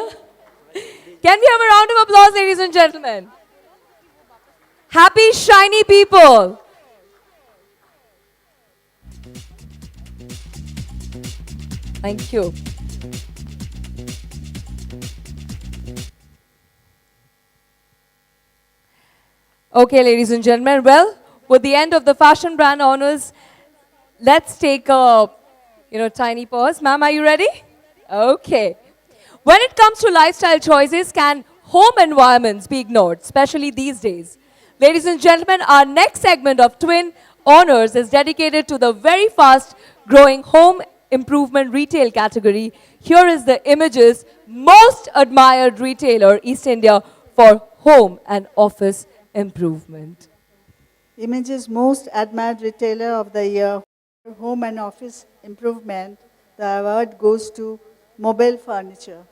we have a round of applause, ladies and gentlemen? Happy, shiny people. Thank you. Okay, ladies and gentlemen, well, with the end of the fashion brand honors, let's take a, tiny pause. Ma'am, are you ready? Okay. When it comes to lifestyle choices, can home environments be ignored, especially these days? Ladies and gentlemen, our next segment of Twin Honors is dedicated to the very fast growing home improvement retail category. Here is the Images Most Admired Retailer, East India, for home and office improvement. Images Most Admired Retailer of the Year, Home and Office Improvement. The award goes to Mobile Furniture.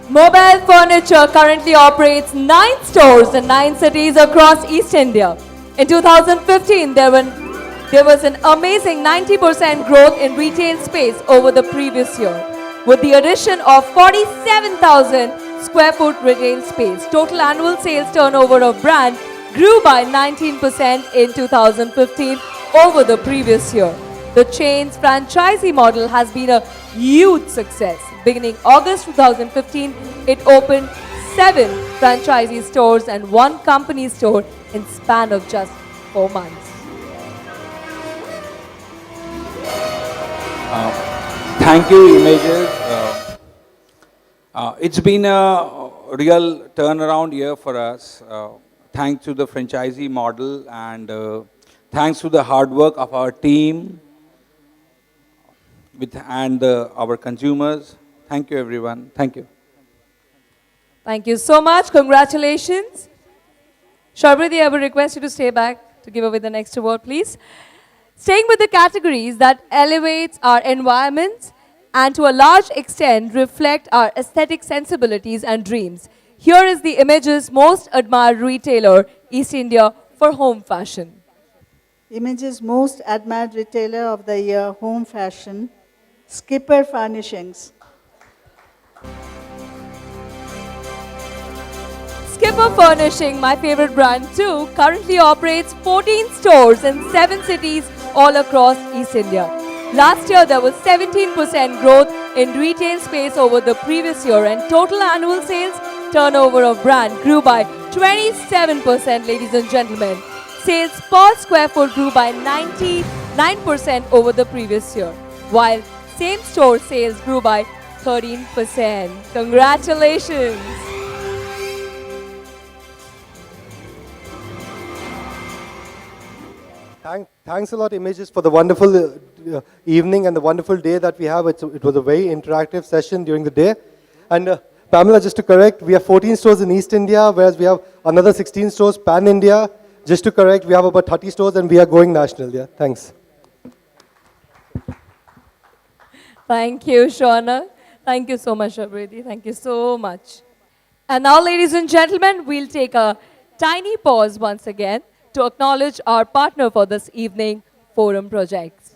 Mobile Furniture currently operates 9 stores in 9 cities across East India. In 2015, there was an amazing 90% growth in retail space over the previous year, with the addition of 47,000 square foot retail space. Total annual sales turnover of brand grew by 19% in 2015 over the previous year. The chain's franchisee model has been a huge success. Beginning August 2015, it opened 7 franchisee stores and 1 company store in span of just 4 months. Thank you, Images. It's been a real turnaround year for us. Thanks to the franchisee model and thanks to the hard work of our team and our consumers. Thank you, everyone. Thank you. Thank you so much. Congratulations. Sharbri, I would request you to stay back to give away the next award, please. Staying with the categories that elevates our environments and to a large extent reflect our aesthetic sensibilities and dreams. Here is the Images Most Admired Retailer, East India, for home fashion. Images Most Admired Retailer of the Year, Home Fashion, Skipper Furnishings. Skipper Furnishing, my favorite brand too, currently operates 14 stores in 7 cities all across East India. Last year, there was 17% growth in retail space over the previous year, and total annual sales turnover of brand grew by 27%, ladies and gentlemen. Sales per square foot grew by 99% over the previous year, while same-store sales grew by 13%. Congratulations. Thanks a lot, Images, for the wonderful evening and the wonderful day that we have. It was a very interactive session during the day. And Pamela, just to correct, we have 14 stores in East India, whereas we have another 16 stores pan-India. Just to correct, we have about 30 stores and we are going national. Yeah, thanks. Thank you, Shauna. Thank you so much, Abriti. Thank you so much. And now, ladies and gentlemen, we'll take a tiny pause once again to acknowledge our partner for this evening, Forum Projects.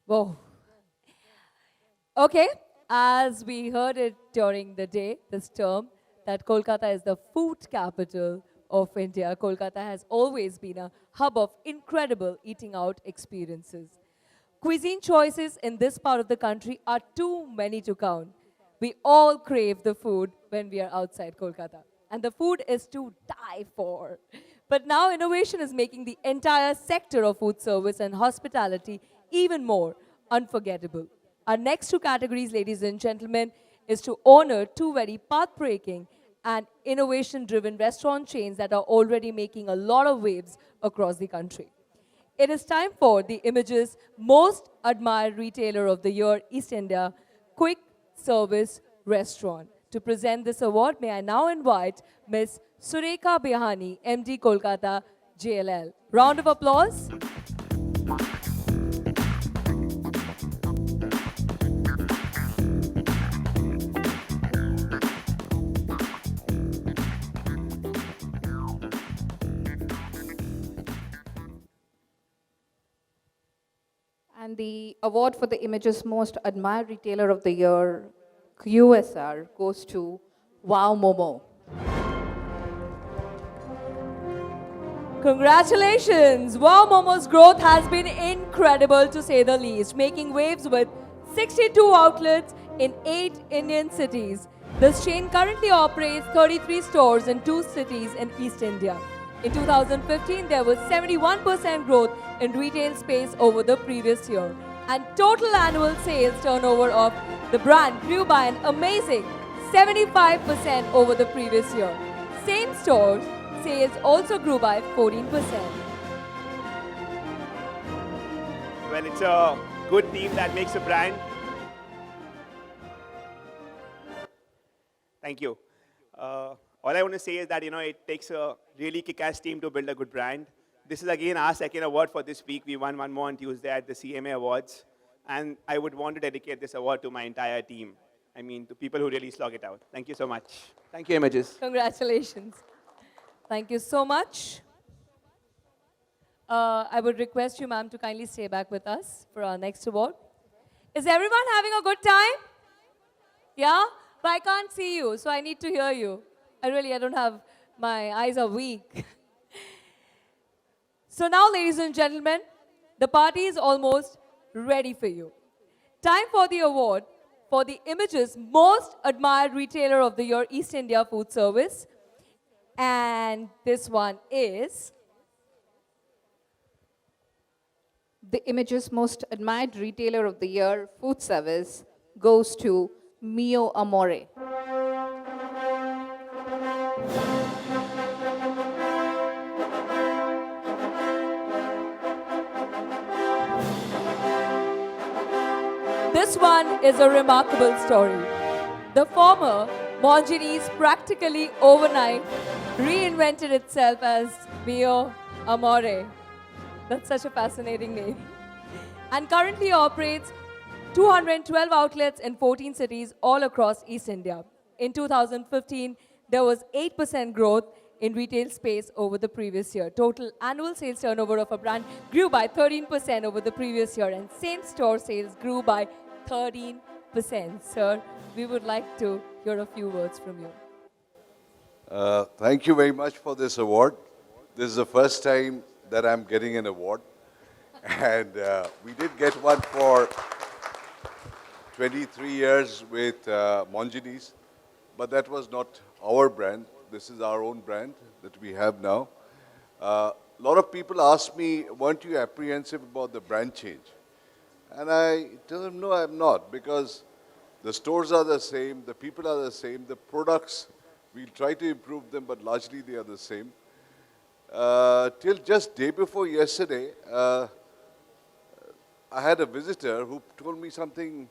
Whoa. Okay, as we heard it during the day, this term, that Kolkata is the food capital of India. Kolkata has always been a hub of incredible eating out experiences. Cuisine choices in this part of the country are too many to count. We all crave the food when we are outside Kolkata. And the food is to die for. But now innovation is making the entire sector of food service and hospitality even more unforgettable. Our next two categories, ladies and gentlemen, is to honor two very path-breaking and innovation-driven restaurant chains that are already making a lot of waves across the country. It is time for the Image's Most Admired Retailer of the Year, East India, Quick Service Restaurant. To present this award, may I now invite Ms. Surekha Behani, MD Kolkata JLL. Round of applause. And the award for the Image's Most Admired Retailer of the Year, QSR, goes to Wow Momo. Congratulations! Wow Momo's growth has been incredible to say the least, making waves with 62 outlets in 8 Indian cities. This chain currently operates 33 stores in 2 cities in East India. In 2015, there was 71% growth in retail space over the previous year. And total annual sales turnover of the brand grew by an amazing 75% over the previous year. Same store sales also grew by 14%. Well, it's a good team that makes a brand. Thank you. All I want to say is that, it takes a really kick-ass team to build a good brand. This is again our second award for this week. We won one more on Tuesday at the CMA Awards. And I would want to dedicate this award to my entire team. I mean, to people who really slog it out. Thank you so much. Thank you, Images. Congratulations. Thank you so much. I would request you, ma'am, to kindly stay back with us for our next award. Is everyone having a good time? Yeah? But I can't see you, so I need to hear you. I don't have, my eyes are weak. So now, ladies and gentlemen, the party is almost ready for you. Time for the award for the Image's Most Admired Retailer of the Year, East India Food Service. And this one is... The Image's Most Admired Retailer of the Year, Food Service, goes to Mio Amore. This one is a remarkable story. The former Monginis practically overnight reinvented itself as Mio Amore. That's such a fascinating name. And currently operates 212 outlets in 14 cities all across East India. In 2015, there was 8% growth in retail space over the previous year. Total annual sales turnover of a brand grew by 13% over the previous year, and same-store sales grew by 13%. Sir, we would like to hear a few words from you. Thank you very much for this award. This is the first time that I'm getting an award. And we did get one for 23 years with Monginis, but that was not our brand. This is our own brand that we have now. A lot of people ask me, weren't you apprehensive about the brand change? And I tell them, no, I'm not, because the stores are the same, the people are the same, the products, we'll try to improve them, but largely they are the same. Till just day before yesterday, I had a visitor who told me something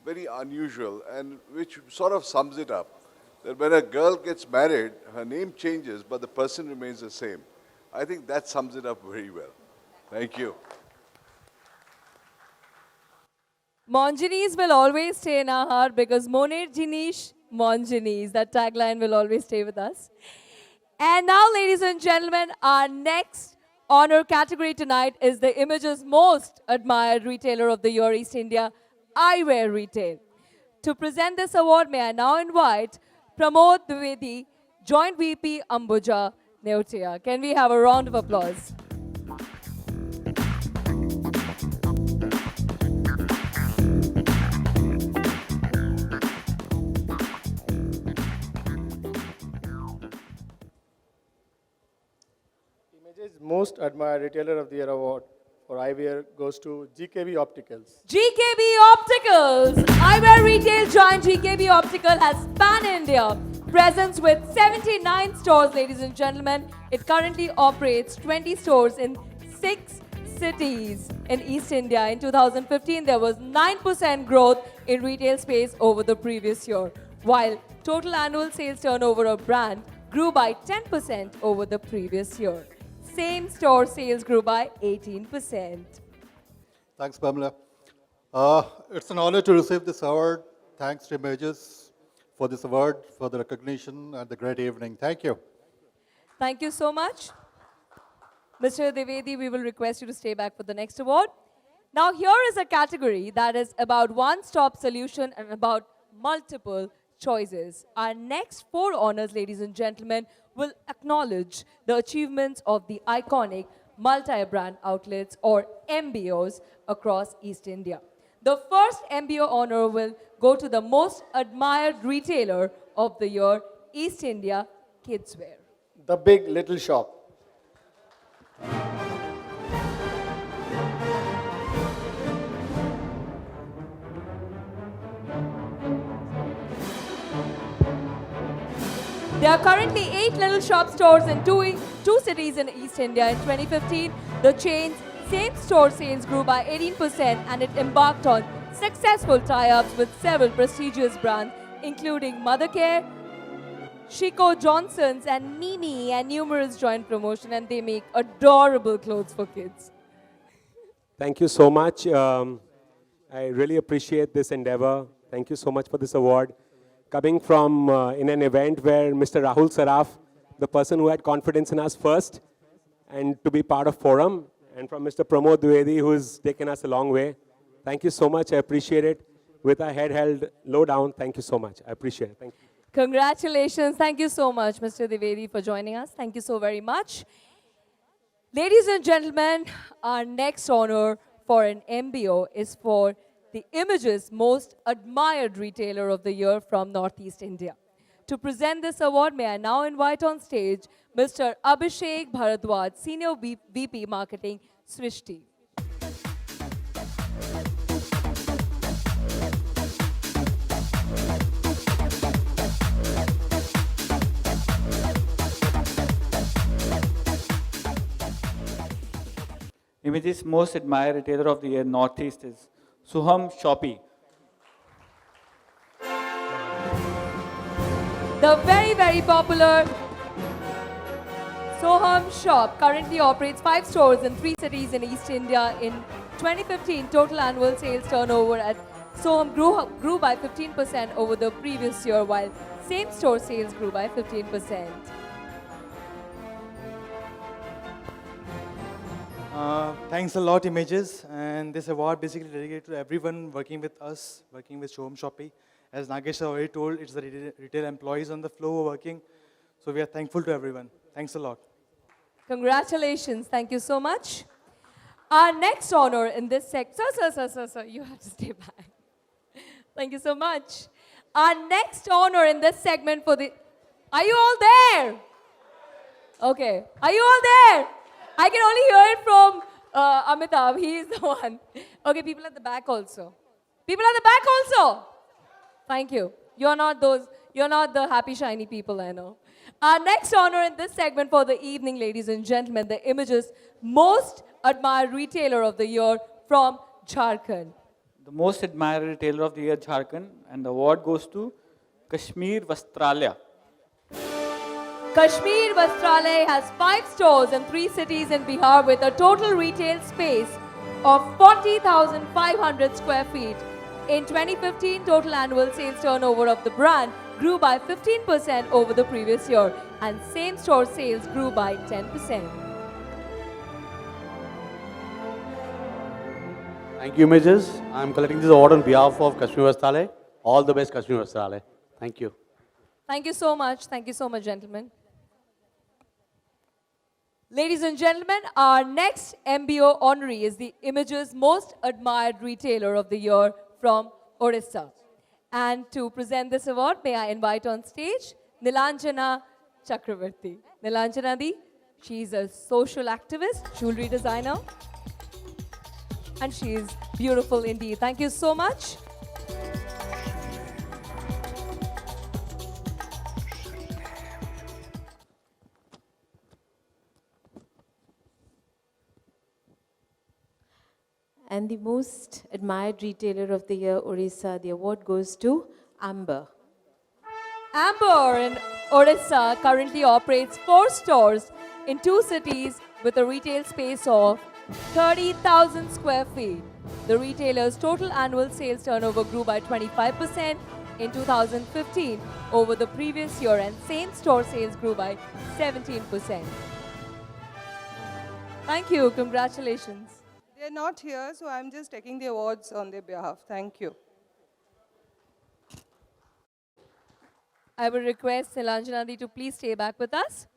very unusual and which sort of sums it up. That when a girl gets married, her name changes, but the person remains the same. I think that sums it up very well. Thank you. Monginis will always stay in our heart because Moner Jinish Monginis. That tagline will always stay with us. And now, ladies and gentlemen, our next honor category tonight is the Image's Most Admired Retailer of the Year, East India, Eyewear Retail. To present this award, may I now invite Pramod Dwivedi, Joint VP, Ambuja, Neotia. Can we have a round of applause? Image's Most Admired Retailer of the Year award for eyewear goes to GKB Opticals. GKB Opticals. Eyewear retail giant GKB Optical has pan-India presence with 79 stores, ladies and gentlemen. It currently operates 20 stores in 6 cities in East India. In 2015, there was 9% growth in retail space over the previous year, while total annual sales turnover of brand grew by 10% over the previous year. Same-store sales grew by 18%. Thanks, Pamela. It's an honor to receive this award. Thanks to Images for this award, for the recognition, and the great evening. Thank you. Thank you so much. Mr. Dwivedi, we will request you to stay back for the next award. Now, here is a category that is about one-stop solution and about multiple choices. Our next 4 honors, ladies and gentlemen, will acknowledge the achievements of the iconic multi-brand outlets or MBOs across East India. The first MBO honor will go to the Most Admired Retailer of the Year, East India Kidswear. The Big Little Shop. There are currently 8 Little Shop stores in two cities in East India. In 2015, the chain's same-store sales grew by 18% and it embarked on successful tie-ups with several prestigious brands, including Mothercare, Chico Johnson's, and Mimi, and numerous joint promotion, and they make adorable clothes for kids. Thank you so much. I really appreciate this endeavor. Thank you so much for this award. Coming from in an event where Mr. Rahul Saraf, the person who had confidence in us first, and to be part of Forum, and from Mr. Pramod Dwivedi, who's taken us a long way. Thank you so much. I appreciate it. With our head held low down, thank you so much. I appreciate it. Thank you. Congratulations. Thank you so much, Mr. Dwivedi, for joining us. Thank you so very much. Ladies and gentlemen, our next honor for an MBO is for the Image's Most Admired Retailer of the Year from Northeast India. To present this award, may I now invite on stage Mr. Abhishek Bharadwaj, Senior VP Marketing, Srishti. Image's Most Admired Retailer of the Year, Northeast, is Suham Shoppy The very, very popular Soham shop currently operates 5 stores in 3 cities in East India. In 2015, total annual sales turnover at Soham grew by 15% over the previous year, while same-store sales grew by 15%. Thanks a lot, Images. And this award basically dedicated to everyone working with us, working with Showroom Shoppe. As Nagesh already told, it's the retail employees on the floor working. So we are thankful to everyone. Thanks a lot. Congratulations. Thank you so much. Our next honor in this sector, sir, you have to stay back. Thank you so much. Our next honor in this segment for the... Are you all there? Okay. Are you all there? I can only hear it from Amitabh. He is the one. Okay, people at the back also. People at the back also. Thank you. You're not the happy, shiny people, I know. Our next honor in this segment for the evening, ladies and gentlemen, the Images Most Admired Retailer of the Year from Jharkhand. The Most Admired Retailer of the Year, Jharkhand, and the award goes to Kashmir Vastralaya. Kashmir Vastralaya has 5 stores in 3 cities in Bihar with a total retail space of 40,500 square feet. In 2015, total annual sales turnover of the brand grew by 15% over the previous year, and same-store sales grew by 10%. Thank you, Images. I'm collecting this award on behalf of Kashmir Vastralaya. All the best, Kashmir Vastralaya. Thank you. Thank you so much. Thank you so much, gentlemen. Ladies and gentlemen, our next MBO honoree is the Images Most Admired Retailer of the Year from Orissa. And to present this award, may I invite on stage Nilanjana Chakravarti. Nilanjana Di, she is a social activist, jewelry designer, and she is beautiful indeed. Thank you so much. And the Most Admired Retailer of the Year, Orissa, the award goes to Amber. Amber in Orissa currently operates 4 stores in 2 cities with a retail space of 30,000 square feet. The retailer's total annual sales turnover grew by 25% in 2015 over the previous year, and same-store sales grew by 17%. Thank you. Congratulations. They're not here, so I'm just taking the awards on their behalf. Thank you. I will request Nilanjana Di to please stay back with us.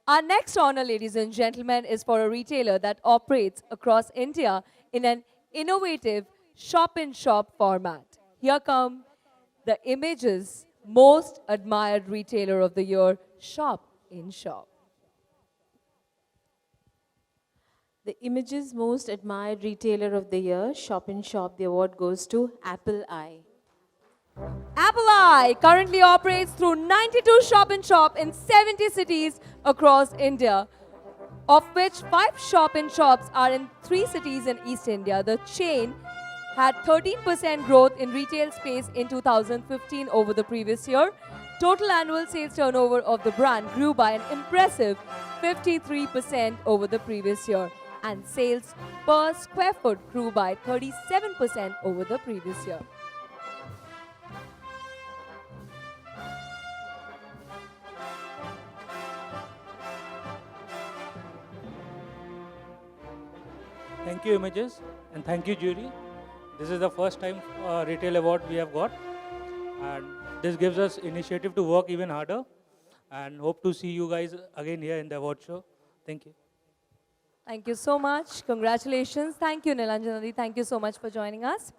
Our next honor, ladies and gentlemen, is for a retailer that operates across India in an innovative shop-in-shop format. Here come the Images Most Admired Retailer of the Year, Shop-in-Shop. The Images Most Admired Retailer of the Year, Shop-in-Shop, the award goes to Apple Eye. Apple Eye currently operates through 92 shop-in-shop in 70 cities across India, of which 5 shop-in-shops are in 3 cities in East India. The chain had 13% growth in retail space in 2015 over the previous year. Total annual sales turnover of the brand grew by an impressive 53% over the previous year, and sales per square foot grew by 37% over the previous year. Thank you, Images, and thank you, jury. This is the first time retail award we have got, and this gives us initiative to work even harder, and hope to see you guys again here in the award show. Thank you. Thank you so much. Congratulations. Thank you, Nilanjana Di. Thank you so much for joining us.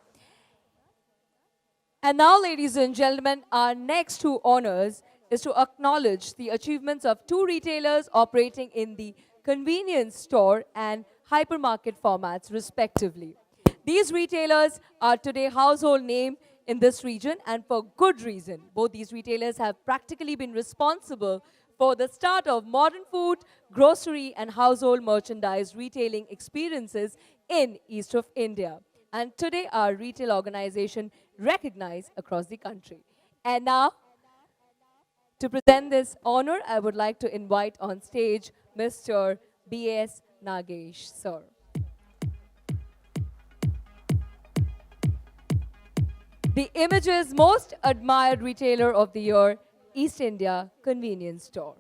And now, ladies and gentlemen, our next 2 honors is to acknowledge the achievements of 2 retailers operating in the convenience store and hypermarket formats, respectively. These retailers are today household name in this region, and for good reason. Both these retailers have practically been responsible for the start of modern food, grocery, and household merchandise retailing experiences in East of India. And today, our retail organization recognized across the country. And now, To present this honor, I would like to invite on stage Mr. B.S. Nagesh, sir. The Image's Most Admired Retailer of the Year, East India Convenience Store.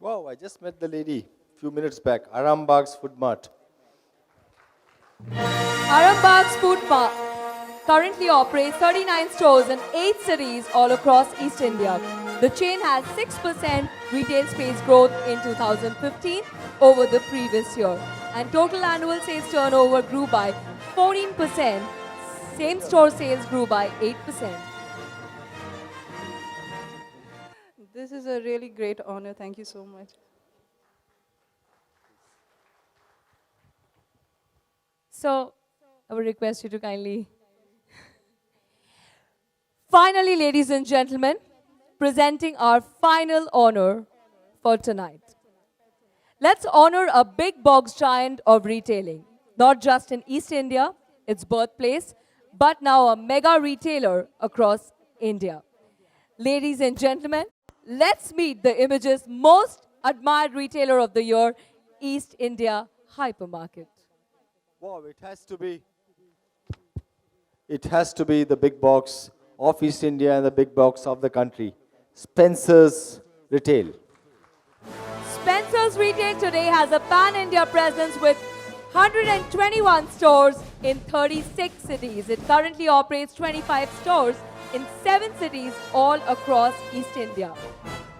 Wow, I just met the lady a few minutes back, Arambag's Food Mart. Arambag's Food Mart currently operates 39 stores in 8 cities all across East India. The chain has 6% retail space growth in 2015 over the previous year, and total annual sales turnover grew by 14%. Same-store sales grew by 8%. This is a really great honor. Thank you so much. So, I would request you to kindly... Finally, ladies and gentlemen, presenting our final honor for tonight. Let's honor a big box giant of retailing, not just in East India, its birthplace, but now a mega retailer across India. Ladies and gentlemen, let's meet the Image's Most Admired Retailer of the Year, East India Hypermarket. Wow, it has to be the big box of East India and the big box of the country, Spencer's Retail. Spencer's Retail today has a pan-India presence with 121 stores in 36 cities. It currently operates 25 stores in 7 cities all across East India.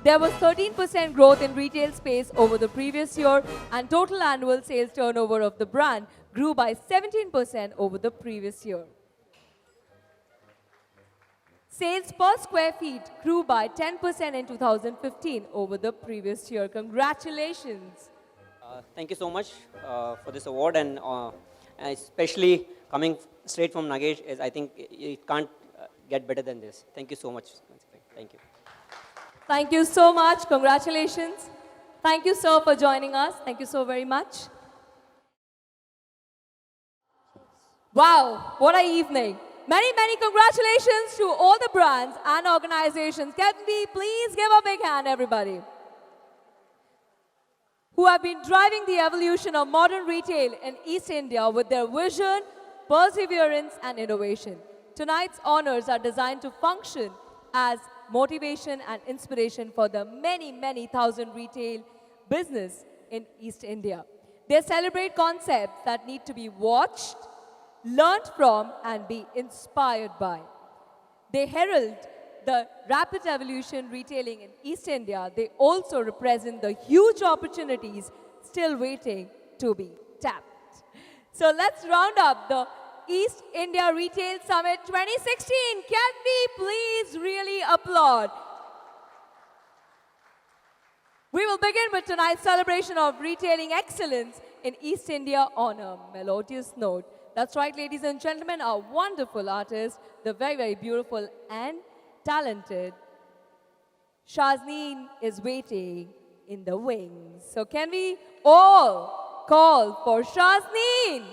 There was 13% growth in retail space over the previous year, and total annual sales turnover of the brand grew by 17% over the previous year. Sales per square feet grew by 10% in 2015 over the previous year. Congratulations. Thank you so much for this award, and especially coming straight from Nagesh, is I think it can't get better than this. Thank you so much. Thank you. Thank you so much. Congratulations. Thank you, sir, for joining us. Thank you so very much. Wow, what an evening. Many, many congratulations to all the brands and organizations. Can we please give a big hand, everybody, who have been driving the evolution of modern retail in East India with their vision, perseverance, and innovation. Tonight's honors are designed to function as motivation and inspiration for the many, many thousand retail business in East India. They celebrate concepts that need to be watched, learned from, and be inspired by. They herald the rapid evolution retailing in East India. They also represent the huge opportunities still waiting to be tapped. So let's round up the East India Retail Summit 2016. Can we please really applaud? We will begin with tonight's celebration of retailing excellence in East India on a melodious note. That's right, ladies and gentlemen, our wonderful artist, the very, very beautiful and talented Shazneen is waiting in the wings. So can we all call for Shazneen?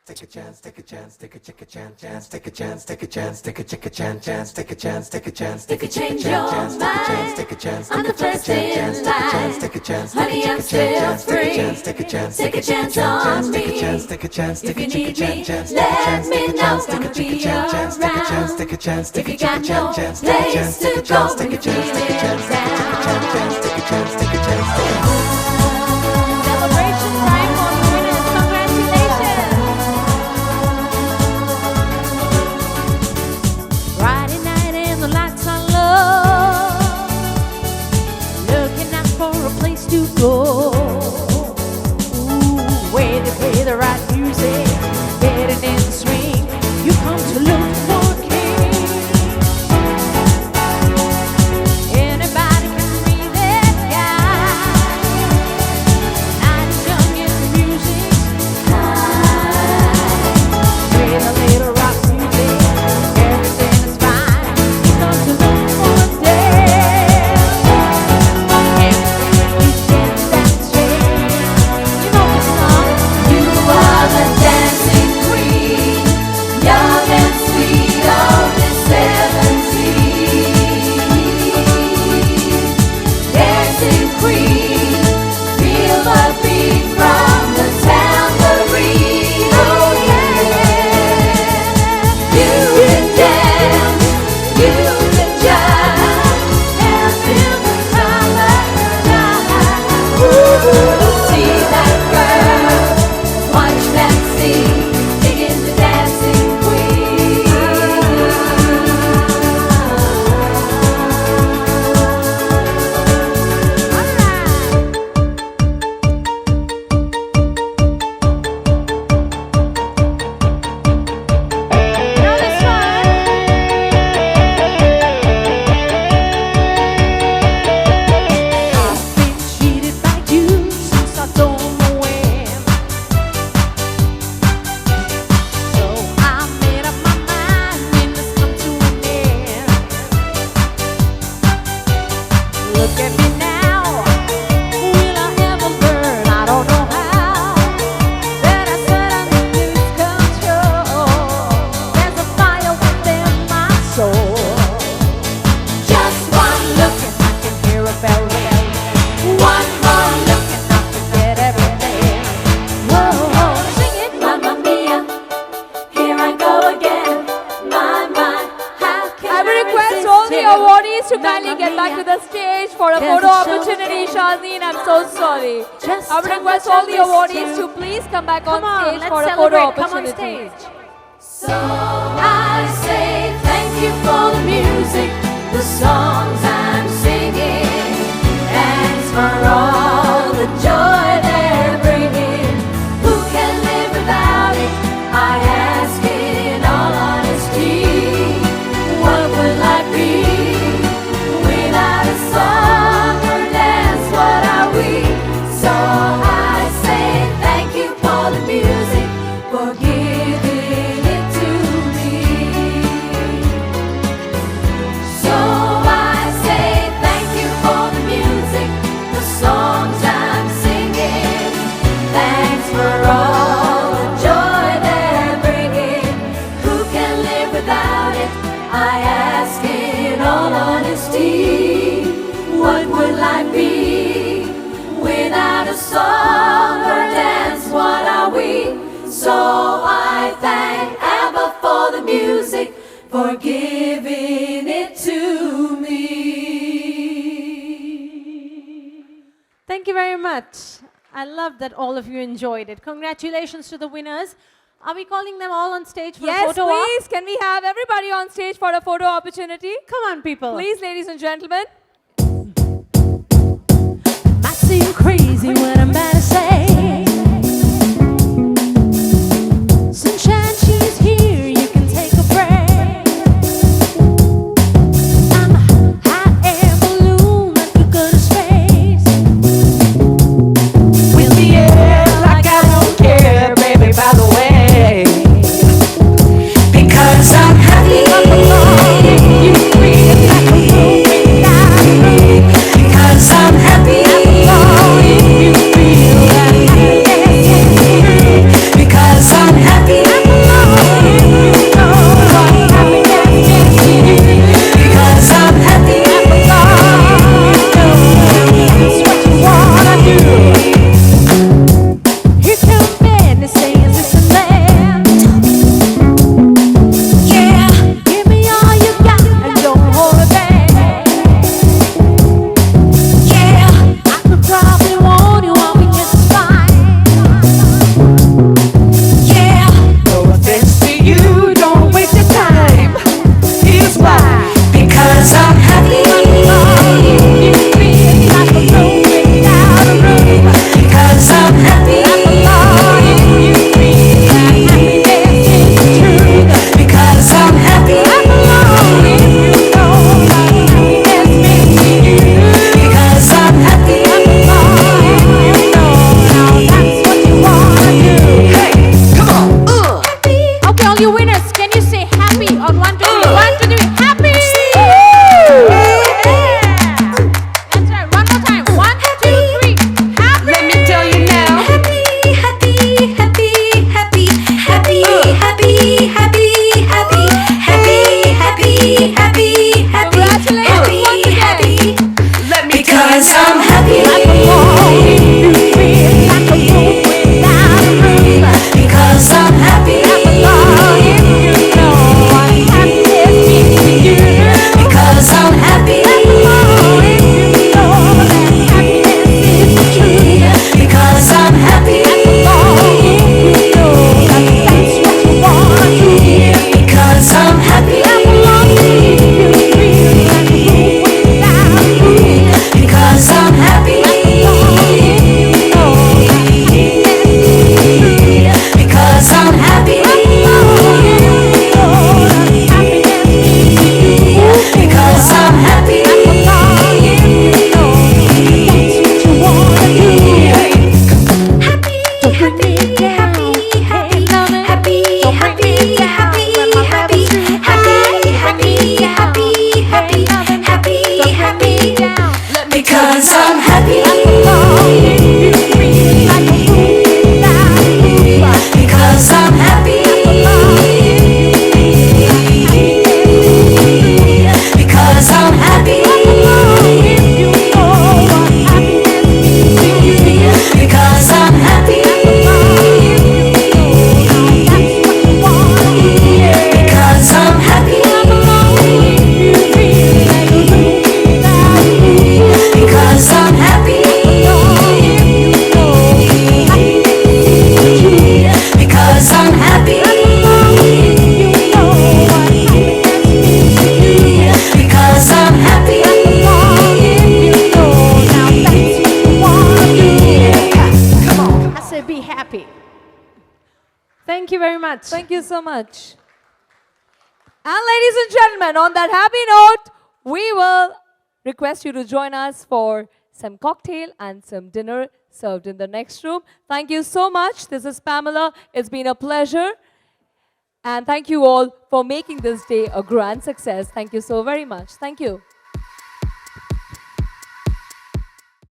Take a chance, take a chance, take a chance, take a chance, take a chance, take a chance, take a chance, take a chance, take a chance, take a change your mind. take a chance, I'm the first in line. take a chance, Honey, I'm still free. take a chance, Take a chance on me. take a chance, If take you a need me, chance, let me know. take Gonna a be chance, take a chance, around. take a chance, If take a you got no chance, place to go, take a you chance, feel take a it chance, down. take a chance, take a chance. Celebration time for the winners. Congratulations. Friday night and the lights are low. Looking out for a place to go. Ooh, where they play the right music, getting in the swing. You come to look for a king. Anybody can be that guy. Night is young and the music's high. With a little rock music, everything is fine. You come to look for a dance. Everything you get that I don't know when. So I made up my mind when this come to an end. Look at me now, will I ever learn? I don't know how. That I suddenly lose control. There's a fire within my soul. Just one look and I can hear a bell ring. One more look and I forget everything. Whoa, sing it, Mamma Mia. Here I go again. My, how can I will request all the awardees to kindly get back to the stage for a photo opportunity. Shazeen, I'm so sorry. I would request all the awardees to please come back on stage for a photo opportunity. So I say thank you for the music, the songs I'm singing. Thanks for all the joy they're bringing. Who can live without it? I ask in all honesty. What would life be without a song or dance? What are we? So I say thank you for the music, for giving it to me. So I say thank you for the music, the songs I'm singing. Thanks for all the joy they're bringing. Who can live without it? I ask in all honesty. What would life be without a song or dance? What are we? So I thank ABBA for the music, for giving it to me. Thank you very much. I love that all of you enjoyed it. Congratulations to the winners. Are we calling them all on stage for a Yes, photo op? please. Can we have everybody on stage for a photo opportunity? Come on, people. Please, ladies and gentlemen. Might seem crazy what I'm about to say. Sunshine, she's here, you can take a break. I'm a hot air balloon that could go to space. With the air like I don't care, baby, by the way. Because I'm happy, you feel like a moon without a moon. Because I'm happy, you feel like happiness is true. Because I'm happy, you know what happiness is to you. Because I'm happy, you know that's what you wanna do. Here comes Benny saying this and that. Yeah, give me all you got and don't hold it back. Yeah, I could probably warn you I'll be just fine. Yeah, no offense to you, don't waste your time. Here's why. Because I'm happy, you feel like a room without a room. Because I'm happy, you feel like happiness is the truth. Because I'm happy, you know what happiness means to you. Because I'm happy, you know now that's what you wanna do. Hey, come on, Okay, all you winners, can you say happy on 1, 2, 3? 1, 2, 3, happy! That's right, one more time. 1, 2, 3, happy! Let me tell you now. Happy, happy, happy, happy, happy, happy, happy, happy, happy, happy, happy, happy, happy. Let me because I'm happy. Like a moon, you feel like a moon without a roof. Because I'm happy. Thank you very much. Thank you so much. And ladies and gentlemen, on that happy note, we will request you to join us for some cocktail and some dinner served in the next room. Thank you so much. This is Pamela. It's been a pleasure. And thank you all for making this day a grand success. Thank you so very much. Thank you.